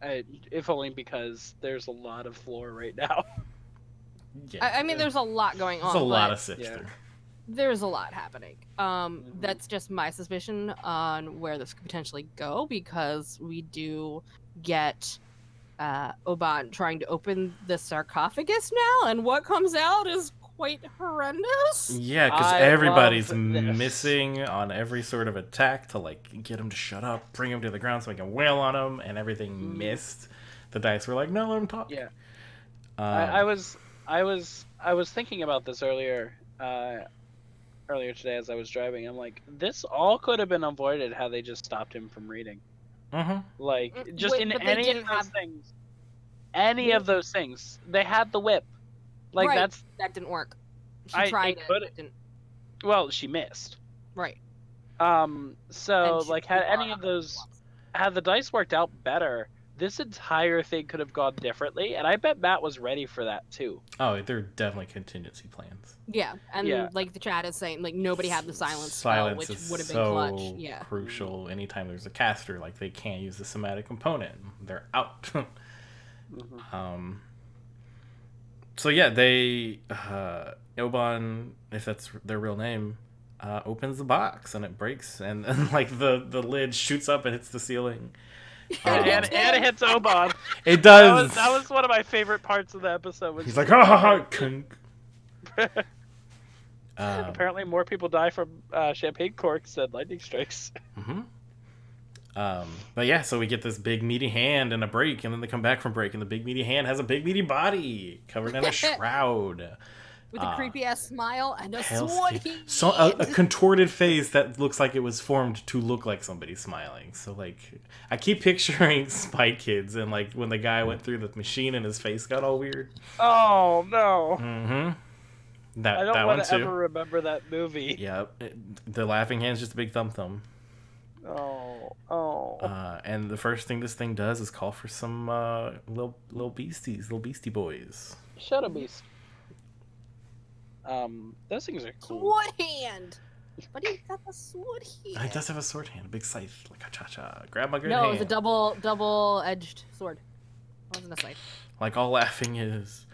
If only because there's a lot of floor right now. Yeah. I mean, there's a lot going on. There's a lot but of sift through. There's a lot happening. That's just my suspicion on where this could potentially go, because we do get Oban trying to open the sarcophagus now, and what comes out is quite horrendous. Yeah, because I everybody's love this. missing on every sort of attack to like get him to shut up, bring him to the ground so I can wail on him, and everything missed. The dice were like, no, let him talk. Yeah. I was thinking about this earlier today as I was driving. I'm like, this all could have been avoided had they just stopped him from reading. Like, just in any of those things. Any of those things. They had the whip. Like, right. that's... That didn't work. She tried it. Didn't... Well, she missed. Right. So, like, had any of those... Had the dice worked out better, this entire thing could have gone differently, and I bet Matt was ready for that, too. Oh, there are definitely contingency plans. Yeah, and like the chat is saying, like, nobody had the silence spell, which would have been clutch. Yeah. Crucial. Anytime there's a caster, like, they can't use the somatic component. They're out. So yeah, they Oban, if that's their real name, opens the box and it breaks, and like the lid shoots up and hits the ceiling. And it hits Oban. It does. That was one of my favorite parts of the episode. He's like, ha kunk. Apparently, more people die from champagne corks than lightning strikes. But yeah, so we get this big meaty hand and a break, and then they come back from break, and the big meaty hand has a big meaty body covered in a shroud. With a creepy ass smile and a pale sword. So a contorted face that looks like it was formed to look like somebody smiling. So like, I keep picturing Spy Kids, and like when the guy went through the machine and his face got all weird. Oh no. I don't want to ever remember that movie. Yeah, the laughing hand's just a big thumb. And the first thing this thing does is call for some little beastie boys. Shadow Beast. Those things are cool. Sword hand. But he got the sword hand. It does have a sword hand, a big scythe, like a cha-cha. Grab my good hand. hand. No, it was a double-edged sword. It wasn't a scythe. Like all laughing is.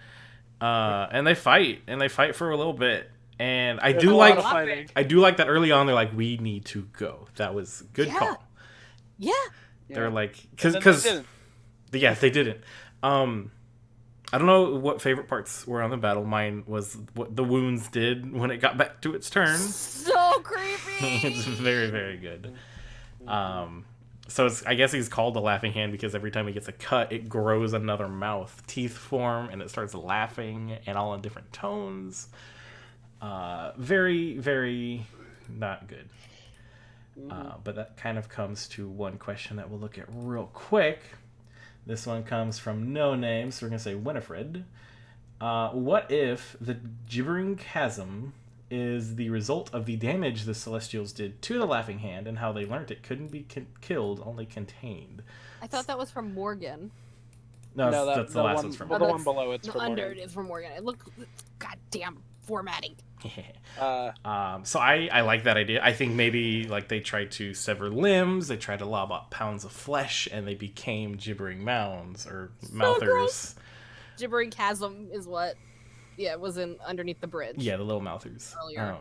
And they fight for a little bit. And I do like that early on they're like, we need to go. That was good call. Yeah. They're like, because they didn't. I don't know what favorite parts were on the battle. Mine was what the wounds did when it got back to its turn. So creepy. It's very, very good. So I guess he's called the laughing hand because every time he gets a cut, it grows another mouth. Teeth form, and it starts laughing, and all in different tones. Very, very not good. But that kind of comes to one question that we'll look at real quick. This one comes from No Name, so we're going to say Winifred. What if the gibbering chasm is the result of the damage the Celestials did to the Laughing Hand, and how they learned it couldn't be killed, only contained? I thought that was from Morgan. No, that's the last one's from Morgan. The one below it's from Morgan. Under it is from Morgan. It looked... Goddamn formatting. So I like that idea. I think maybe like they tried to sever limbs, they tried to lob up pounds of flesh, and they became gibbering mounds or mouthers. Gross. Gibbering chasm is what was in underneath the bridge. Yeah, the little mouthers. Earlier.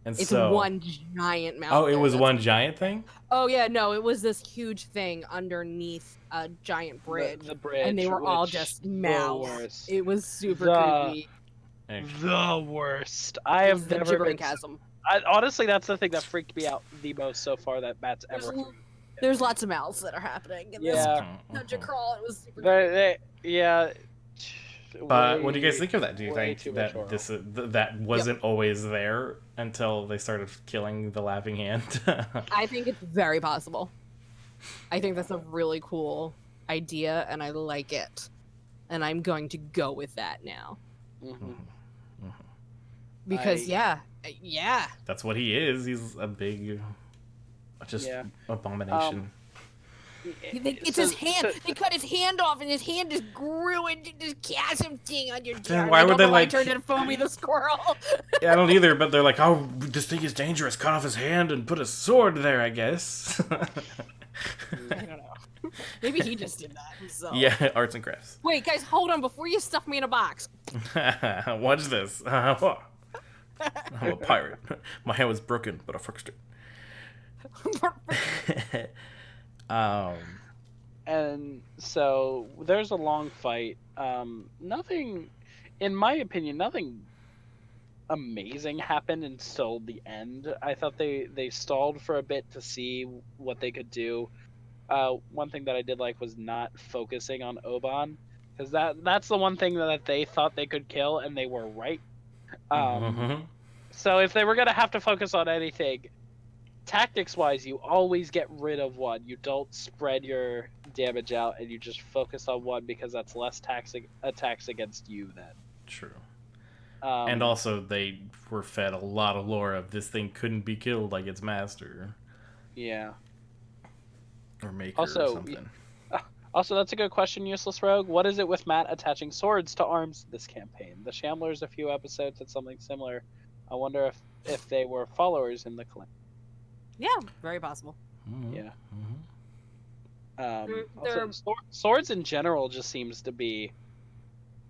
And it's so, one giant mouth. Oh, it was one giant thing? Oh yeah, no, it was this huge thing underneath a giant bridge. The bridge. And they were all just mouths. It was super creepy. The worst. I have never been. Chasm. Honestly, that's the thing that freaked me out the most so far that Matt's ever. There's lots of mouths that are happening in this dungeon crawl. It was super. But what do you guys think of that? Do you think that that wasn't always there until they started killing the Laughing Hand? I think it's very possible. I think that's a really cool idea, and I like it. And I'm going to go with that now. Because that's what he is. He's a big abomination. It's his hand. They cut his hand off, and his hand just grew into this chasm thing on your Then chair. why I would don't they, know why I like- turned into Foamy the squirrel? Yeah, I don't either, but they're like, oh, this thing is dangerous. Cut off his hand and put a sword there, I guess. I don't know. Maybe he just did that himself. Yeah, arts and crafts. Wait, guys, hold on before you stuff me in a box. Watch this. I'm a pirate. My hand was broken, but I fixed it. And so there's a long fight. Nothing, in my opinion, nothing amazing happened until the end. I thought they stalled for a bit to see what they could do. One thing that I did like was not focusing on Oban, because that's the one thing that they thought they could kill, and they were right. So if they were gonna have to focus on anything, tactics-wise, you always get rid of one. You don't spread your damage out, and you just focus on one because that's less attacks against you then. True. And Um, also, they were fed a lot of lore of this thing couldn't be killed like its master yeah. or maker Also, or something. Also, that's a good question, Useless Rogue. What is it with Matt attaching swords to arms this campaign? The Shamblers a few episodes had something similar. I wonder if they were followers in the clan. Yeah, very possible. Mhm. Yeah. Mhm. Also, swords in general just seems to be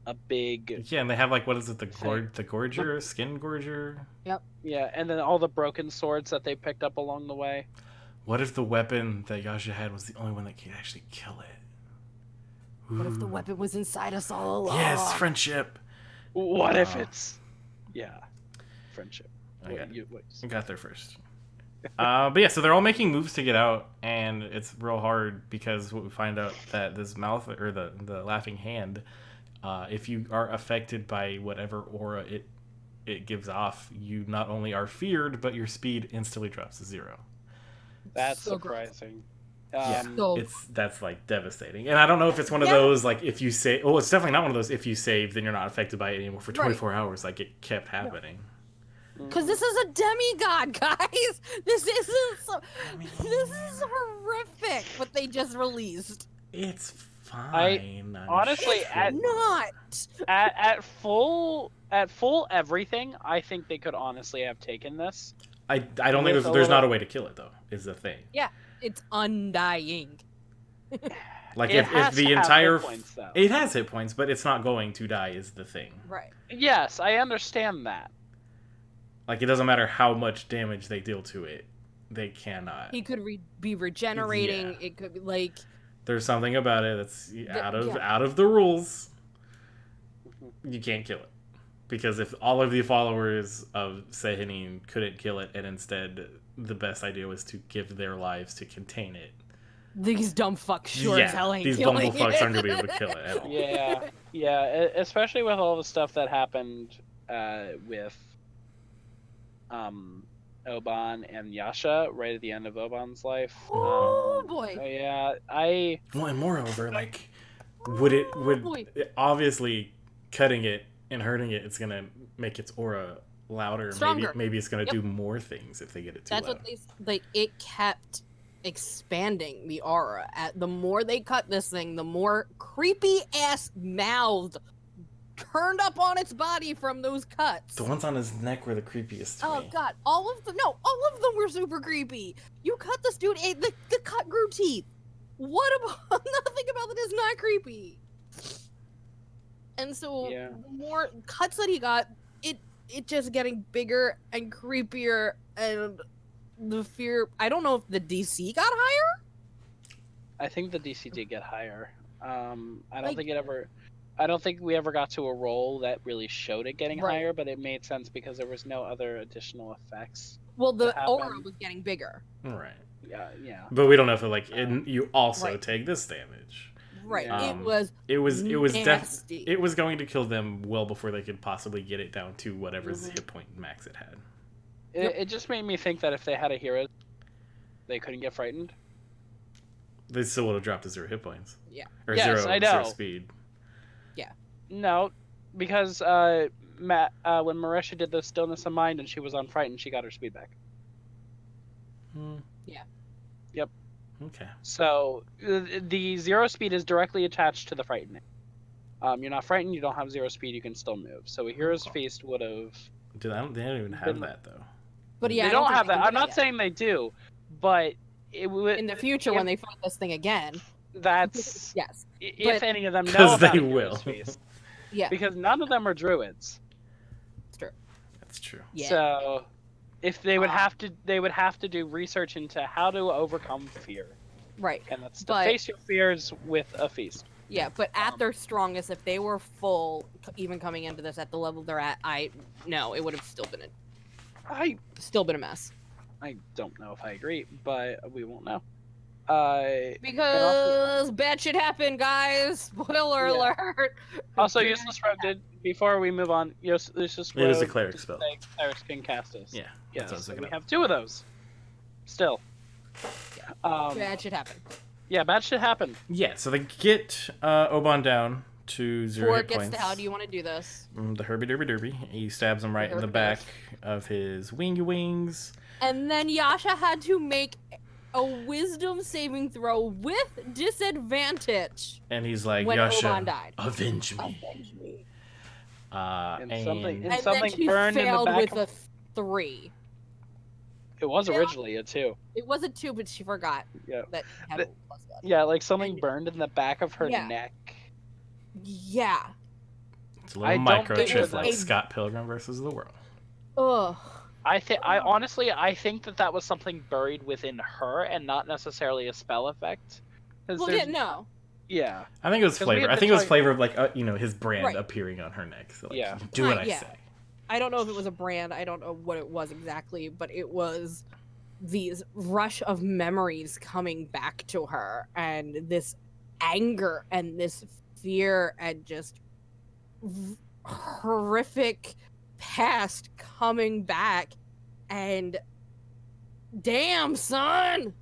a big... Yeah, and they have, like, what is it, the Thing. Gorger? Skin Gorger? Yeah, and then all the broken swords that they picked up along the way. What if the weapon that Yasha had was the only one that could actually kill it? What if the Ooh. weapon was inside us all along? Yes, friendship! What if Oh. it's... Yeah. Friendship. I got it. Wait. I got there first. But yeah, so they're all making moves to get out, and it's real hard because what we find out that this mouth or the laughing hand, if you are affected by whatever aura it gives off, you not only are feared, but your speed instantly drops to 0. That's So gross. surprising. Yeah, So- that's like devastating, and I don't know if it's one of those like if you save. Oh, it's definitely not one of those. If you save, then you're not affected by it anymore for 24 hours. Like it kept happening. Because this is a demigod, guys. This isn't. This is horrific. What they just released. It's fine. I'm honestly, sure. Not. At full everything, I think they could honestly have taken this. I don't think With a there's not a little- way to kill it though. Is the thing. It's undying. Like It if has the to have entire hit points, though. it has hit points, but it's not going to die. Is the thing. Right. Yes, I understand that. Like it doesn't matter how much damage they deal to it, they cannot. He could be regenerating. Yeah. It could be like. There's something about it that's out yeah. of the rules. You can't kill it. Because if all of the followers of Sehanin couldn't kill it, and instead the best idea was to give their lives to contain it. These dumb fucks sure as hell ain't these killing bumblefucks it. aren't gonna be able to kill it at all. Yeah, especially with all the stuff that happened with Oban and Yasha right at the end of Oban's life. Oh boy. Yeah, I Well, and moreover, like, would boy. obviously cutting it and hurting it, it's gonna make its aura louder. Stronger. Maybe it's gonna Yep. do more things if they get it too That's loud. what they like. It kept expanding the aura. The more they cut this thing, the more creepy ass mouth turned up on its body from those cuts. The ones on his neck were the creepiest to Oh me. god, all of them were super creepy. You cut this dude, the cut grew teeth. What about nothing about it is not creepy. And so Yeah. the more cuts that he got, it just getting bigger and creepier, and the fear. I don't know if the DC got higher. I think the DC did get higher. I Like- don't think we ever got to a roll that really showed it getting Right. higher, but it made sense because there was no other additional effects. Well, the That aura happened. was getting bigger. Right. Yeah. But we don't know if it, like you also Right. take this damage. Right. Yeah. It was. It was Nasty. it was going to kill them well before they could possibly get it down to whatever Mhm. hit point max it had. It just made me think that if they had a hero, they couldn't get frightened. They still would have dropped to 0 hit points. Yeah. Or Yes, zero, I know. 0 speed. No, because Matt, when Marisha did the Stillness of Mind and she was unfrightened, she got her speed back. Hmm. Okay. So the 0 speed is directly attached to the frightening. You're not frightened. You don't have 0 speed. You can still move. So a hero's Cool. feast would have. They don't even have that though. But yeah, They I don't don't think have they can that. do I'm that not yet. saying they do, but it would. In the future, when they fight this thing again, That's yes. if But- any of them know 'Cause about they a hero's will. feast, Yeah, because none of them are druids. it's true. That's true. Yeah. So if they would have to do research into how to overcome fear, Right. and that's to But- face your fears with a feast. Yeah, but at their strongest, if they were full, even coming into this at the level they're at, no, it would have still been a mess. I don't know if I agree, but we won't know. Because bad shit happened, guys. Spoiler Yeah. alert. Also, Useless Rogue did, before we move on, Useless Rogue It is a cleric did spell. say Clerics can cast us. Yeah. Yeah, That's what I was so looking we up. have 2 of those. Still. Bad shit happened. Yeah, bad shit happened. Yeah. So they get Oban down to 0 Before hit it gets points. to how do you want to do this? The Herbie Derby Derby. He stabs him right in the Derby back does. of his wingy wings. And then Yasha had to make a wisdom saving throw with disadvantage And he's like, when Yasha, Oban died. avenge me. Avenge me. And And something- And then something she burned in the failed back with of- a 3. It was Yeah. originally a 2. It was a 2, but she forgot Yeah. that she had The- a plus one. Yeah, like something burned in the back of her Yeah. neck. Yeah. it's a little I don't think it microchip was like a- Scott Pilgrim versus the World. Ugh. I honestly think that was something buried within her and not necessarily a spell effect. 'Cause Well, there's- yeah, no. yeah. I think it was 'Cause we flavor. had I been think it was talking- flavor of like his brand Right. appearing on her neck. So like, Yeah. do what I Yeah. say. I don't know if it was a brand. I don't know what it was exactly, but it was these rush of memories coming back to her and this anger and this fear and just horrific past coming back and damn son,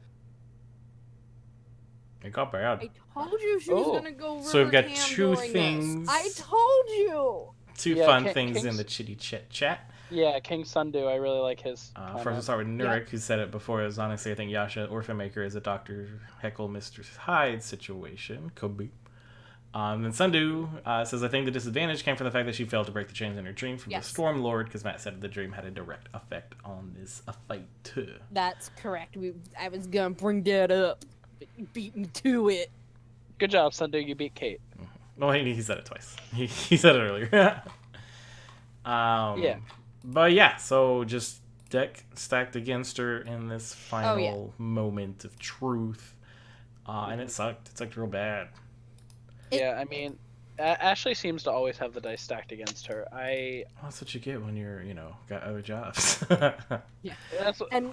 It got bad. I told you she was Oh. gonna go So we've got River Cam 2 during things. this. I told you. Two Yeah, fun King- things in King's- the chitty chat. Yeah, King Sundew, I really like his. First, comment. we'll start with Nurik, who said it before. It was honestly, I think Yasha, Orphan Maker, is a Dr. Heckle, Mr. Hyde situation. Could be. Then Sundu says, I think the disadvantage came from the fact that she failed to break the chains in her dream from Yes. the Storm Lord, because Matt said the dream had a direct effect on this fight. That's correct. I was gonna bring that up, but you beat me to it. Good job, Sundew. You beat Cate. Well, he said it twice. He said it earlier. Yeah. But yeah, so just deck stacked against her in this final Oh, yeah. moment of truth. And it sucked. It sucked real bad. Yeah, I mean, Ashley seems to always have the dice stacked against her. Well, that's what you get when you're, got other jobs. That's And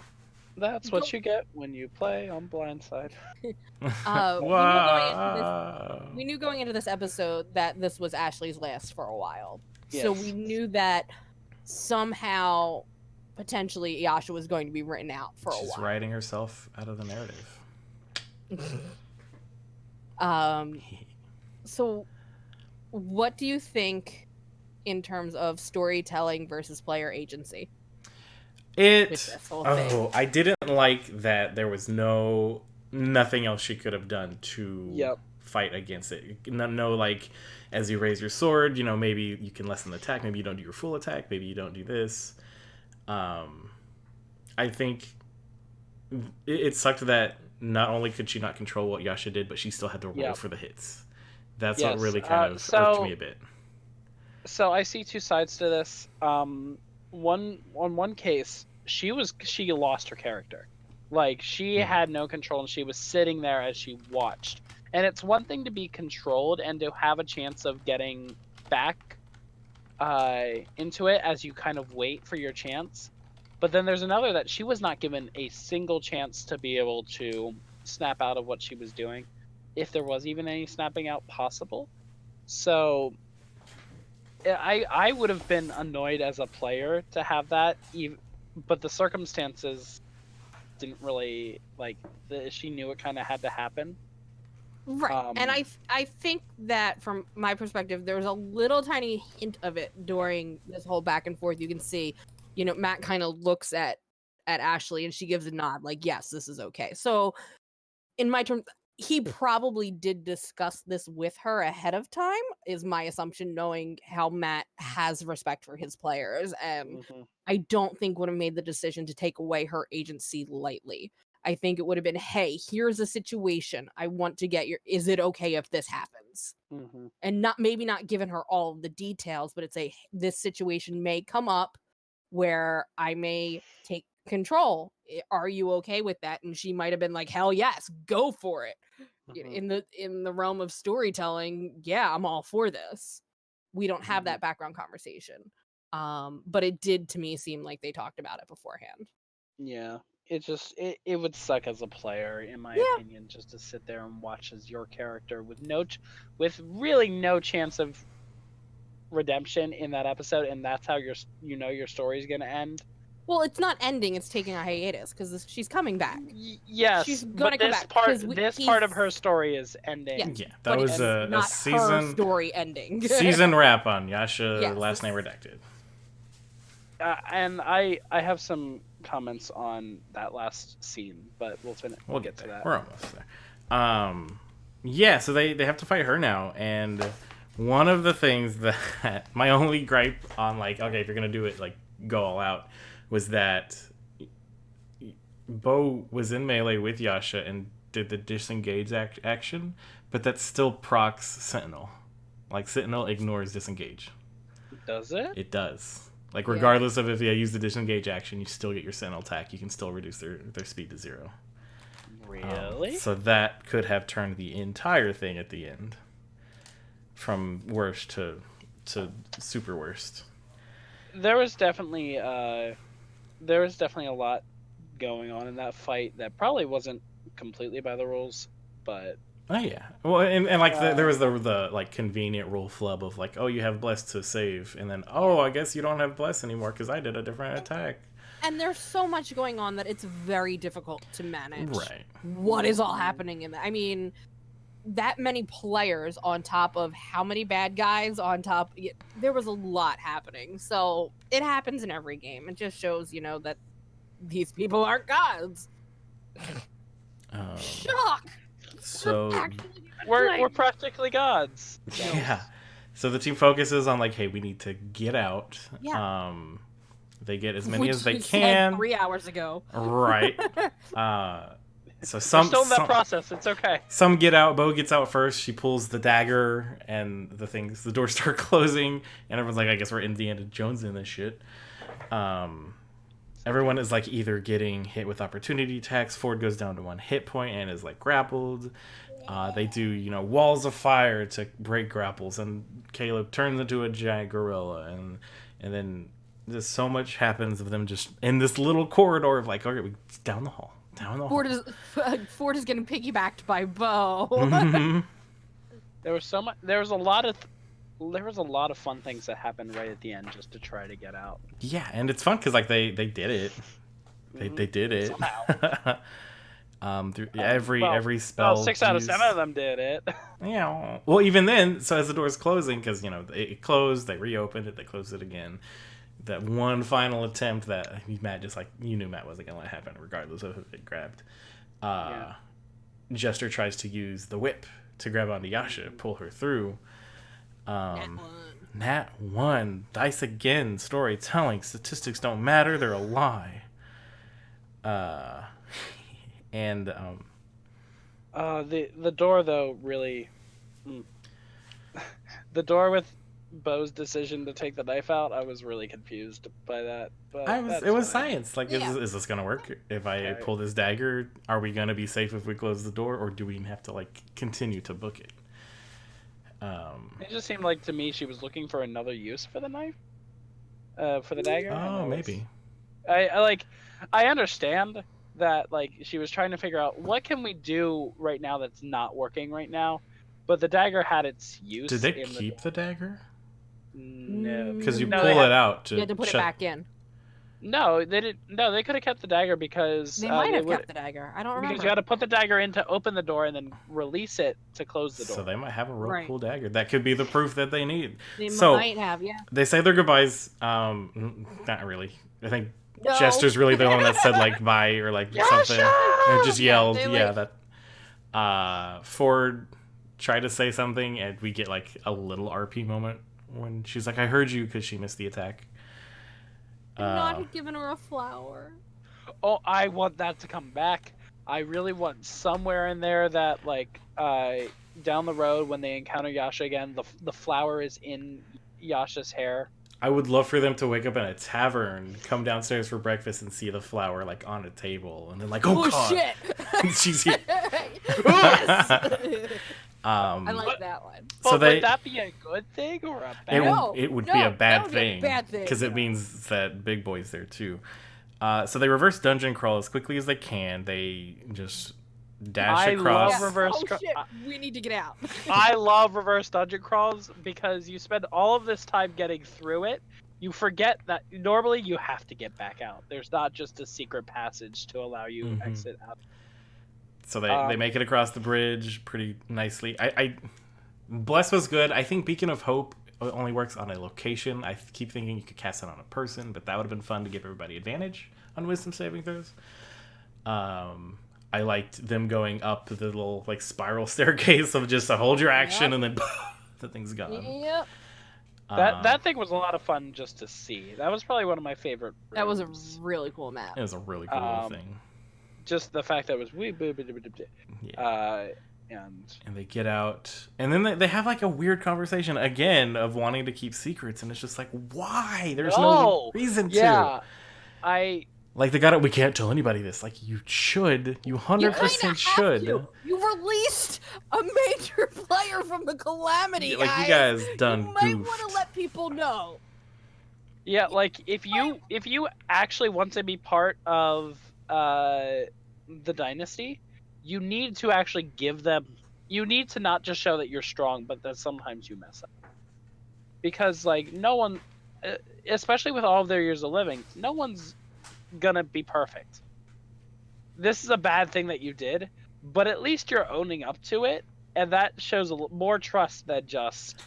what you get when you play on Blindside. we knew going into this episode that this was Ashley's last for a while. So Yes. we knew that somehow, potentially, Yasha was going to be written out for a She's while. writing herself out of the narrative. So, what do you think in terms of storytelling versus player agency? With this whole thing. I didn't like that there was nothing else she could have done to Yep. fight against it. No, like, as you raise your sword, maybe you can lessen the attack, maybe you don't do your full attack, maybe you don't do this. I think it sucked that not only could she not control what Yasha did, but she still had to roll Yep. for the hits. That's Yes, what really kind of so- irked me a bit. So I see 2 sides to this. One case, she lost her character. Like, she had no control, and she was sitting there as she watched. And it's one thing to be controlled and to have a chance of getting back into it as you kind of wait for your chance. But then there's another that she was not given a single chance to be able to snap out of what she was doing, if there was even any snapping out possible. So I would have been annoyed as a player to have that, but the circumstances didn't really, she knew it kind of had to happen. Right. And I think that from my perspective, there was a little tiny hint of it during this whole back and forth. You can see, Matt kind of looks at Ashley and she gives a nod like, yes, this is okay. So in my terms, he probably did discuss this with her ahead of time, is my assumption, knowing how Matt has respect for his players. And Mhm. I don't think would have made the decision to take away her agency lightly. I think it would have been, hey, here's a situation. I want to get is it okay if this happens? Mhm. And maybe not giving her all of the details, but it's this situation may come up where I may take control. Are you okay with that? And she might have been like, hell yes, go for it. Mhm. In the realm of storytelling, yeah, I'm all for this. We don't have that background conversation. But it did to me seem like they talked about it beforehand. Yeah. It would suck as a player, in my Yeah. opinion, just to sit there and watch as your character with with really no chance of redemption in that episode, and that's how your story's gonna end. Well, it's not ending, it's taking a hiatus because she's coming back. Yes, She's but gonna come this back, part 'cause this he's- part of her story is ending. Yeah. Yeah, that But was it's a not her season story ending. season wrap on Yasha. Yes. Last name redacted. And I have some comments on that last scene, but We'll get to there. that. We're almost there. Yeah, so they have to fight her now, and one of the things that my only gripe on, like, okay, if you're gonna do it, like, go all out, was that Bo was in melee with Yasha and did the disengage action, but that still procs Sentinel. Like, Sentinel ignores disengage. Does it? It does. Like, Yeah. regardless of if you use the disengage action, you still get your Sentinel attack. You can still reduce their speed to 0. Really? So that could have turned the entire thing at the end from worst to super worst. There was definitely a lot going on in that fight that probably wasn't completely by the rules, but Oh yeah. Well, and like there was the like convenient rule flub of like, oh, you have bless to save, and then I guess you don't have bless anymore because I did a different attack. And there's so much going on that it's very difficult to manage. Right. What is all happening in that? I mean, that many players on top of how many bad guys on top. There was a lot happening. So it happens in every game. It just shows, that these people aren't gods. Shock! So we're practically gods. yeah. So the team focuses on like, hey, we need to get out. Yeah. They get as many Which as they we can. said 3 hours ago. Right. So We're still in that process. It's okay. Some get out. Bo gets out first. She pulls the dagger, and the doors start closing, and everyone's like, I guess we're Indiana Jones in this shit. Everyone is like either getting hit with opportunity attacks. Ford goes down to 1 hit point and is like grappled. They do, walls of fire to break grapples, and Caleb turns into a giant gorilla, and then just so much happens of them just in this little corridor of like, okay, we down the hall. Ford is getting piggybacked by Bo. There was a lot of fun things that happened right at the end just to try to get out. Yeah, and it's fun because like they did it. They did it. Through every spell. Well, 6 out of 7 of them did it. Yeah. Well, even then, so as the door's closing, because it closed, they reopened it, they closed it again. That one final attempt that Matt just like you knew Matt wasn't gonna let happen, regardless of if it grabbed. Jester tries to use the whip to grab onto Yasha, pull her through. Nat 1. Dice again. Storytelling. Statistics don't matter. They're a lie. And the door though really, the door with Bo's decision to take the knife out, I was really confused by that. But it was science. Like, Yeah. is this gonna work? If I pull this dagger, are we gonna be safe if we close the door, or do we have to like continue to book it? It just seemed like to me she was looking for another use for the knife, for the dagger. Oh, maybe. I understand that like she was trying to figure out what can we do right now that's not working right now, but the dagger had its use. Did they keep the dagger? No, Because you No, pull they it out to You had to put it back in. No, they didn't. No, they could have kept the dagger because They might have kept the dagger. I don't remember. Because you got to put the dagger in to open the door and then release it to close the door. So they might have a real Right. cool dagger. That could be the proof that they need. They So might have, yeah. they say their goodbyes. Not really. I think No. Jester's really the one that said like bye or like something. Or just yelled. they, Yeah, like- that. Ford tried to say something, and we get like a little RP moment when she's like, "I heard you," because she missed the attack. Not had given her a flower. Oh, I want that to come back. I really want somewhere in there that, like, down the road when they encounter Yasha again, the flower is in Yasha's hair. I would love for them to wake up in a tavern, come downstairs for breakfast, and see the flower like on a table, and then like, "Oh God, shit!" she's here." Yes! I like that one. But So would that be a good thing or a bad? It would be No, a bad that would be a thing bad thing. because it means that Big Boy's there too. So they reverse dungeon crawl as quickly as they can. They just dash across. Love reverse shit, we need to get out. I love reverse dungeon crawls because you spend all of this time getting through it. You forget that normally you have to get back out. There's not just a secret passage to allow you to exit out. So they make it across the bridge pretty nicely. I Bless was good. I think Beacon of Hope only works on a location. I keep thinking you could cast it on a person, but that would have been fun to give everybody advantage on wisdom saving throws. I liked them going up the little like spiral staircase of just hold your action and then the thing's gone. Yep. That thing was a lot of fun just to see. That was probably one of my favorite rooms. That was a really cool map. It was a really cool little thing. Just the fact that it was and they get out, and then they have like a weird conversation again of wanting to keep secrets, and it's just like, why? There's no reason to. Yeah, like they got it. We can't tell anybody this. Like you should. You 100% should. You released a major player from the Calamity. Like you guys done. You might want to let people know. Yeah, like if you actually want to be part of the dynasty, you need to actually give them. You need to not just show that you're strong, but that sometimes you mess up. Because like no one, especially with all of their years of living, no one's gonna be perfect. This is a bad thing that you did, but at least you're owning up to it, and that shows more trust than just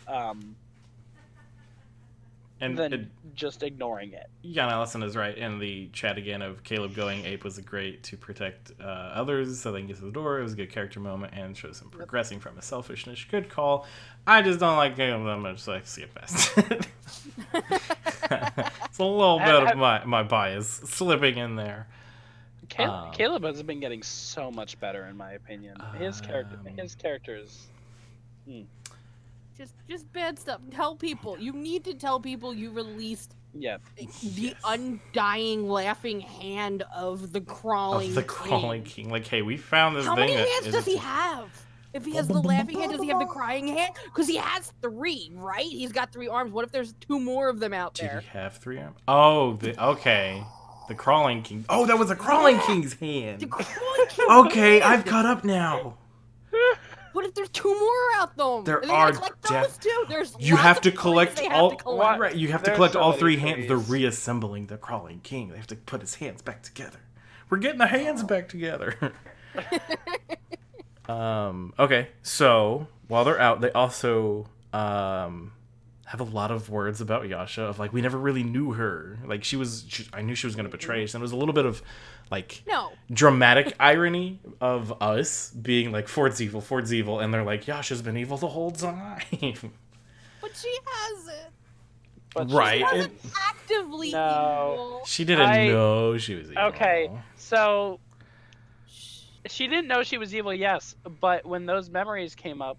just ignoring it. Jan Allison is right in the chat again of Caleb going ape was great to protect others so they can get to the door. It was a good character moment and shows him progressing from his selfishness. Good call. I just don't like Caleb that much, so I see it past. It's a little bit of my bias slipping in there. Caleb has been getting so much better in my opinion. His character is just bad stuff. Tell people. You need to tell people you released the undying laughing hand of the crawling king. Like, hey, we found this How thing. How many hands does he have? If he has the laughing hand, does he have the crying hand? Because he has 3, right? He's got 3 arms. What if there's 2 more of them out there? Did he have 3 arms? Oh, okay. The crawling king. Oh, that was a crawling king's hand. The crawling king. Okay, I've caught up now. What if there's 2 more out them? There are those 2. There's you have to collect all. Collect. Right, you have to collect all 3 hands. They're reassembling the crawling king. They have to put his hands back together. We're getting the hands back together. Okay, so while they're out, they also have a lot of words about Yasha of like we never really knew her. Like I knew she was going to betray us, and it was a little bit of like dramatic irony of us being like Ford's evil, and they're like Yasha's been evil the whole time. But she hasn't. But right? She wasn't actively evil. She didn't know she was evil. Okay, so she didn't know she was evil, yes, but when those memories came up,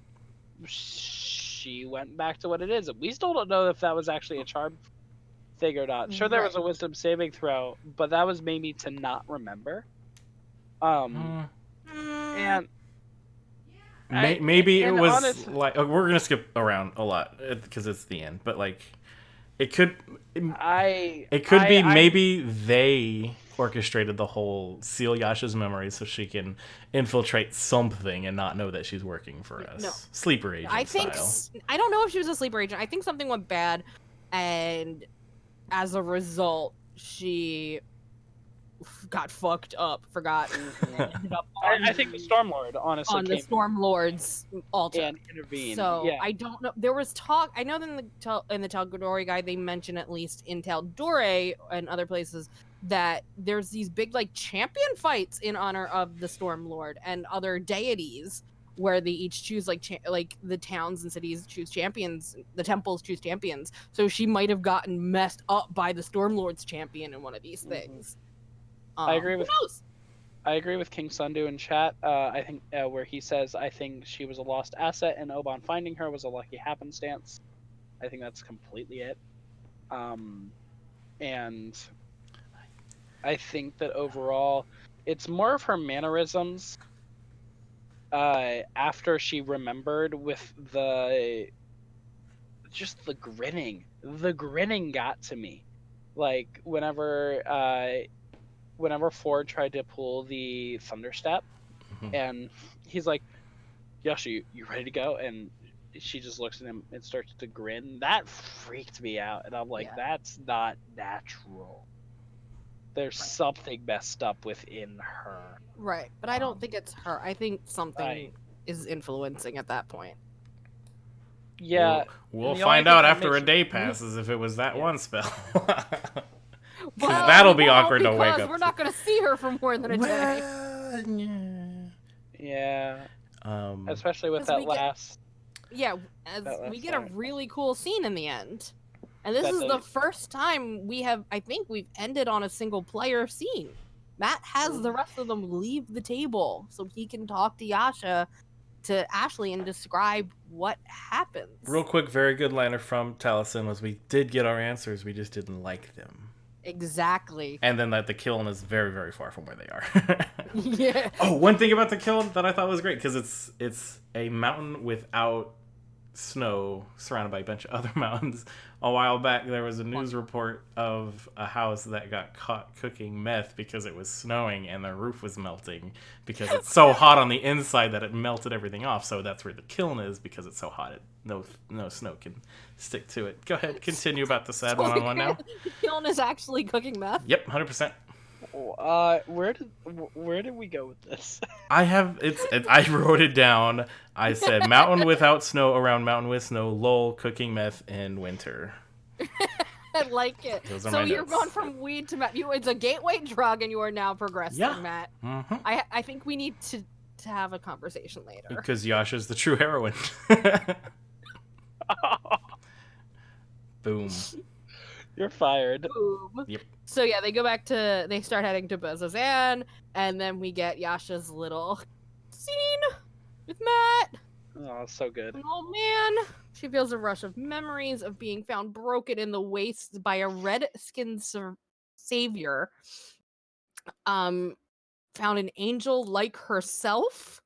she went back to what it is. We still don't know if that was actually a charm thing or not. Sure, there was a wisdom saving throw, but that was maybe to not remember. And maybe it was like we're gonna skip around a lot because it's the end, but like it could be maybe they orchestrated the whole seal Yasha's memory so she can infiltrate something and not know that she's working for us. No. Sleeper agent I don't know if she was a sleeper agent. I think something went bad, and as a result, she got fucked up, forgot, and ended up I think the Stormlord honestly on the came Storm Lord's altar. and intervened. So yeah. I don't know. There was talk. I know that in the Tal'Dorei guide they mention, at least in Tal'Dorei and other places, that there's these big like champion fights in honor of the Storm Lord and other deities, where they each choose like the towns and cities choose champions, the temples choose champions. So she might have gotten messed up by the Storm Lord's champion in one of these things. I agree with Who knows? I agree with King Sundu in chat. I think where he says, "I think she was a lost asset, and Oban finding her was a lucky happenstance." I think that's completely it. And I think that overall, it's more of her mannerisms. After she remembered with the grinning got to me. Like whenever Ford tried to pull the Thunderstep, and he's like, "Yoshi, you ready to go?" And she just looks at him and starts to grin. That freaked me out, and I'm like, "That's not natural. There's something messed up within her." Right, but I don't think it's her. I think something is influencing at that point. Yeah, we'll find out after a day passes if it was that one spell. That'll be awkward to wake up. We're not going to see her for more than a day. Yeah. Especially with that last. We get a really cool scene in the end, and this is the first time I think we've ended on a single player scene. Matt has the rest of them leave the table so he can talk to Ashley and describe what happens. Real quick, very good liner from Taliesin was, "We did get our answers, we just didn't like them." Exactly. And then that the kiln is very, very far from where they are. Yeah. Oh, one thing about the kiln that I thought was great, because it's a mountain without snow surrounded by a bunch of other mountains. A while back there was a news report of a house that got caught cooking meth because it was snowing and their roof was melting because it's so hot on the inside that it melted everything off. So that's where the kiln is, because it's so hot no snow can stick to it. Go ahead, continue about the sad one-on-one now. The kiln is actually cooking meth? Yep, 100%. Where did we go with this? I wrote it down. I said mountain without snow around mountain with snow, lol, cooking meth in winter. I like it. So you're going from weed to meth. It's a gateway drug, and you are now progressing, Matt. Mm-hmm. I think we need to have a conversation later. Because Yasha's the true heroine. Boom. You're fired. Boom. Yep. So they start heading to Bezazan, and then we get Yasha's little scene with Matt. Oh, so good. Oh man. She feels a rush of memories of being found broken in the wastes by a red-skinned savior. Found an angel like herself.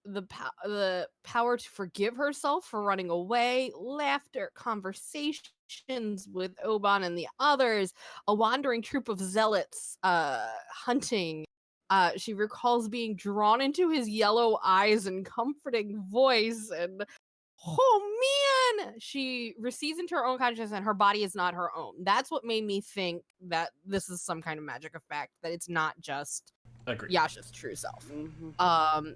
The power to forgive herself for running away, laughter, conversations with Oban and the others, a wandering troop of zealots hunting. She recalls being drawn into his yellow eyes and comforting voice, and oh man, she recedes into her own consciousness and her body is not her own. That's what made me think that this is some kind of magic effect, that it's not just Yasha's true self. Mm-hmm.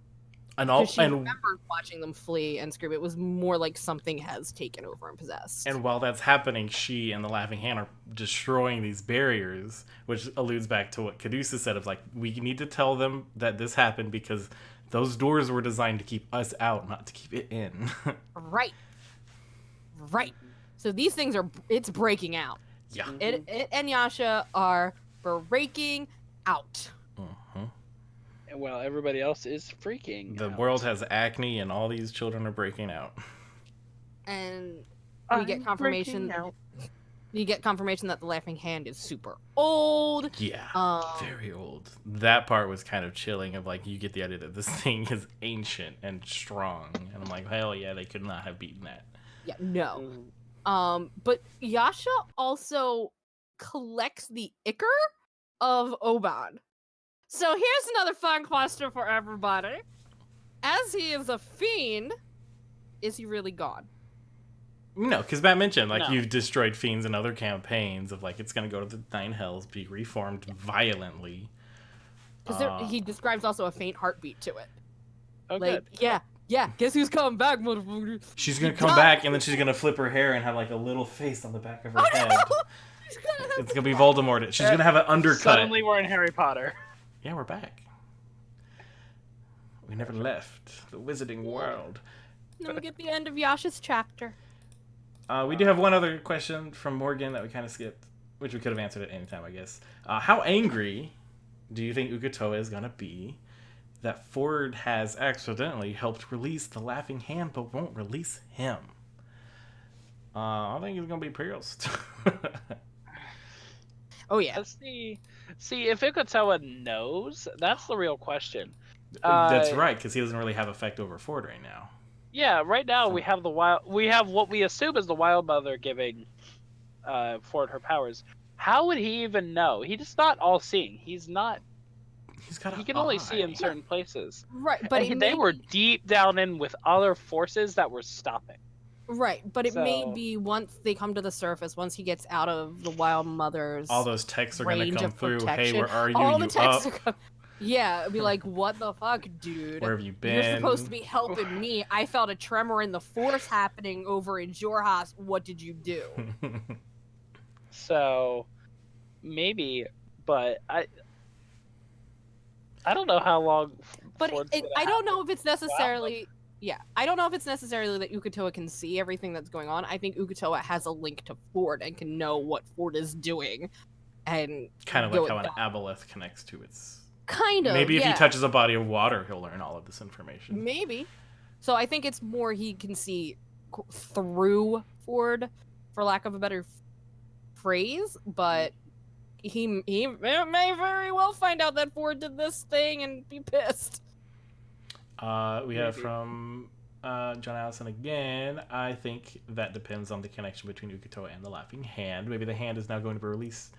She remembered watching them flee and scream. It was more like something has taken over and possessed. And while that's happening, she and the Laughing Hand are destroying these barriers, which alludes back to what Caduceus said of, like, we need to tell them that this happened because those doors were designed to keep us out, not to keep it in. Right. So these things it's breaking out. Yeah. It and Yasha are breaking out. Well, everybody else is freaking The out. world has acne and all these children are breaking out. And we get confirmation. You get confirmation that the Laughing Hand is super old. Yeah, very old. That part was kind of chilling, of like, you get the idea that this thing is ancient and strong. And I'm like, hell yeah, they could not have beaten that. Yeah, no. But Yasha also collects the ichor of Oban. So here's another fun question for everybody. As he is a fiend, is he really God? No, because Matt mentioned, like, No. you've destroyed fiends in other campaigns of, like, it's going to go to the Nine Hells, be reformed violently. Because he describes also a faint heartbeat to it. Oh, Like, good. yeah, guess who's coming back, motherfucker? She's going to come back, and then she's going to flip her hair and have, like, a little face on the back of her head. No! It's going to be Voldemort. She's going to have an undercut. Suddenly we're in Harry Potter. Yeah, we're back. We never left the wizarding world. Then we get the end of Yasha's chapter. We do have one other question from Morgan that we kind of skipped, which we could have answered at any time, I guess. How angry do you think Ukatoa is going to be that Ford has accidentally helped release the Laughing Hand but won't release him? I think he's going to be pissed. Oh, yeah. Let's see if Ukatoa knows. That's the real question. That's right, because he doesn't really have effect over Ford right now. Yeah, right now we have what we assume is the Wild Mother giving Ford her powers. How would he even know? He's not all-seeing. He can only see in certain places. Right, but they were deep down in with other forces that were stopping. Right, but it may be once they come to the surface, once he gets out of the Wild Mother's all those texts are going to range come of through. protection. Hey, where are you? All You the texts up? are coming. Yeah, it'd be like, what the fuck, dude? Where have you been? You're supposed to be helping me. I felt a tremor in the force happening over in Jorhas. What did you do? So, maybe, but I don't know how long. But Ford's gonna I have don't know it. if it's necessarily. Yeah, I don't know if it's necessarily that Ukatoa can see everything that's going on. I think Ukatoa has a link to Ford and can know what Ford is doing, and kind of go like how with an that. aboleth connects to its. Kind of. Maybe if yeah. he touches a body of water, he'll learn all of this information. Maybe. So I think it's more he can see through Ford, for lack of a better phrase, but he may very well find out that Ford did this thing and be pissed. We have from John Allison again. I think that depends on the connection between Ukatoa and the Laughing Hand. Maybe the hand is now going to be released.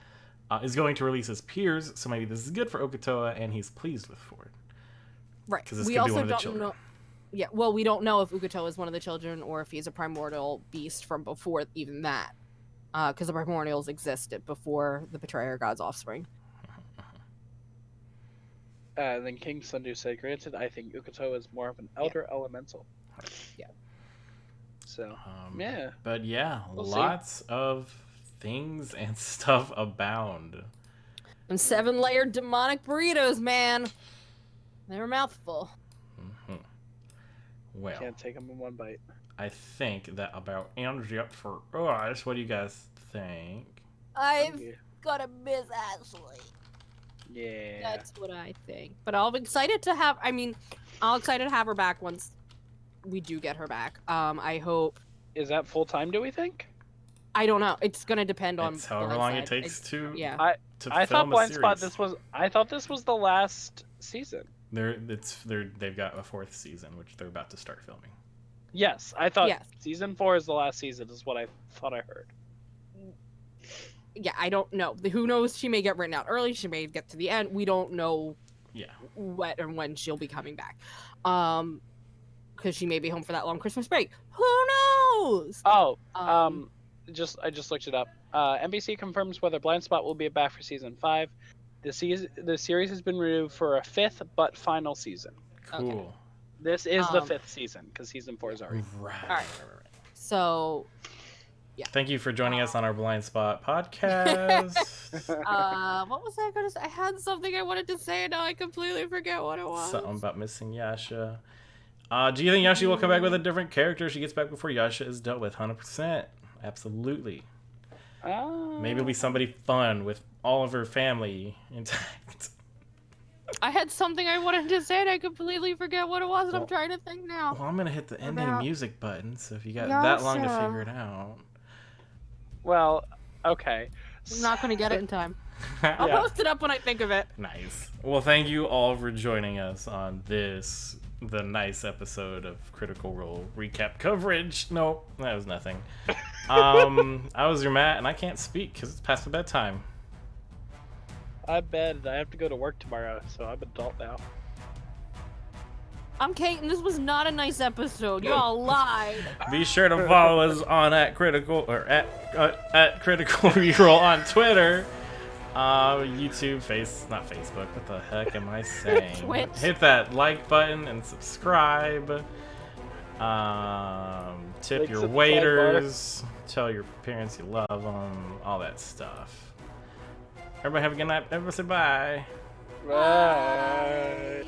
Is going to release his peers, so maybe this is good for Ukatoa, and he's pleased with Ford. Right. Because this We could be also one of the don't children. know. Yeah. Well, we don't know if Ukatoa is one of the children or if he's a primordial beast from before even that, because the primordials existed before the Betrayer God's offspring. Then King Sundu said, granted, I think Ukatoa is more of an elder elemental. Yeah. So, yeah. But yeah, We'll see. lots of things and stuff abound. And 7-layered demonic burritos, man. They're a mouthful. Mm-hmm. Well, Can't take them in one bite. I think that about ends it for us. What do you guys think? I've gotta miss Ashley. Yeah. That's what I think. But I'll be excited to have. I mean, I'll excited to have her back once we do get her back. I hope. Is that full time? Do we think? I don't know. It's gonna depend on. It's however long it takes to. Yeah. I thought film a Blind Spot. series. I thought this was the last season. They've got a 4th season, which they're about to start filming. Yes, I thought Yes. season 4 is the last season. Is what I thought I heard. Yeah, I don't know. Who knows? She may get written out early. She may get to the end. We don't know. Yeah. What and when she'll be coming back. Because she may be home for that long Christmas break. Who knows? Oh, I just looked it up. NBC confirms whether Blind Spot will be back for season 5. The series has been renewed for a 5th but final season. Cool. Okay. This is the 5th season because season 4 is already. Right. All right. So, yeah. Thank you for joining us on our Blind Spot podcast. What was I gonna say? I had something I wanted to say, and now I completely forget what it was. Something about missing Yasha. Do you think Yasha will come back with a different character? She gets back before Yasha is dealt with. 100%. Absolutely. Maybe it'll be somebody fun with all of her family intact. I had something I wanted to say, and I completely forget what it was, and I'm trying to think now. Well, I'm gonna hit the ending About music button, so if you got that long to Yasha. figure it out. Well, okay. I'm not gonna get it in time. I'll Yeah. post it up when I think of it. Nice. Well, thank you all for joining us on the nice episode of Critical Role recap coverage. Nope, that was nothing. I was your Matt, and I can't speak because it's past my bedtime. I bet I have to go to work tomorrow, so I'm an adult now. I'm Kate, and this was not a nice episode. You all lied. Be sure to follow us on at Critical Reroll on Twitter, YouTube, not Facebook. What the heck am I saying? Twitch. Hit that like button and subscribe. Tip Like, your subscribe waiters. Tell your parents you love them. All that stuff. Everybody have a good night. Everybody say bye. Bye.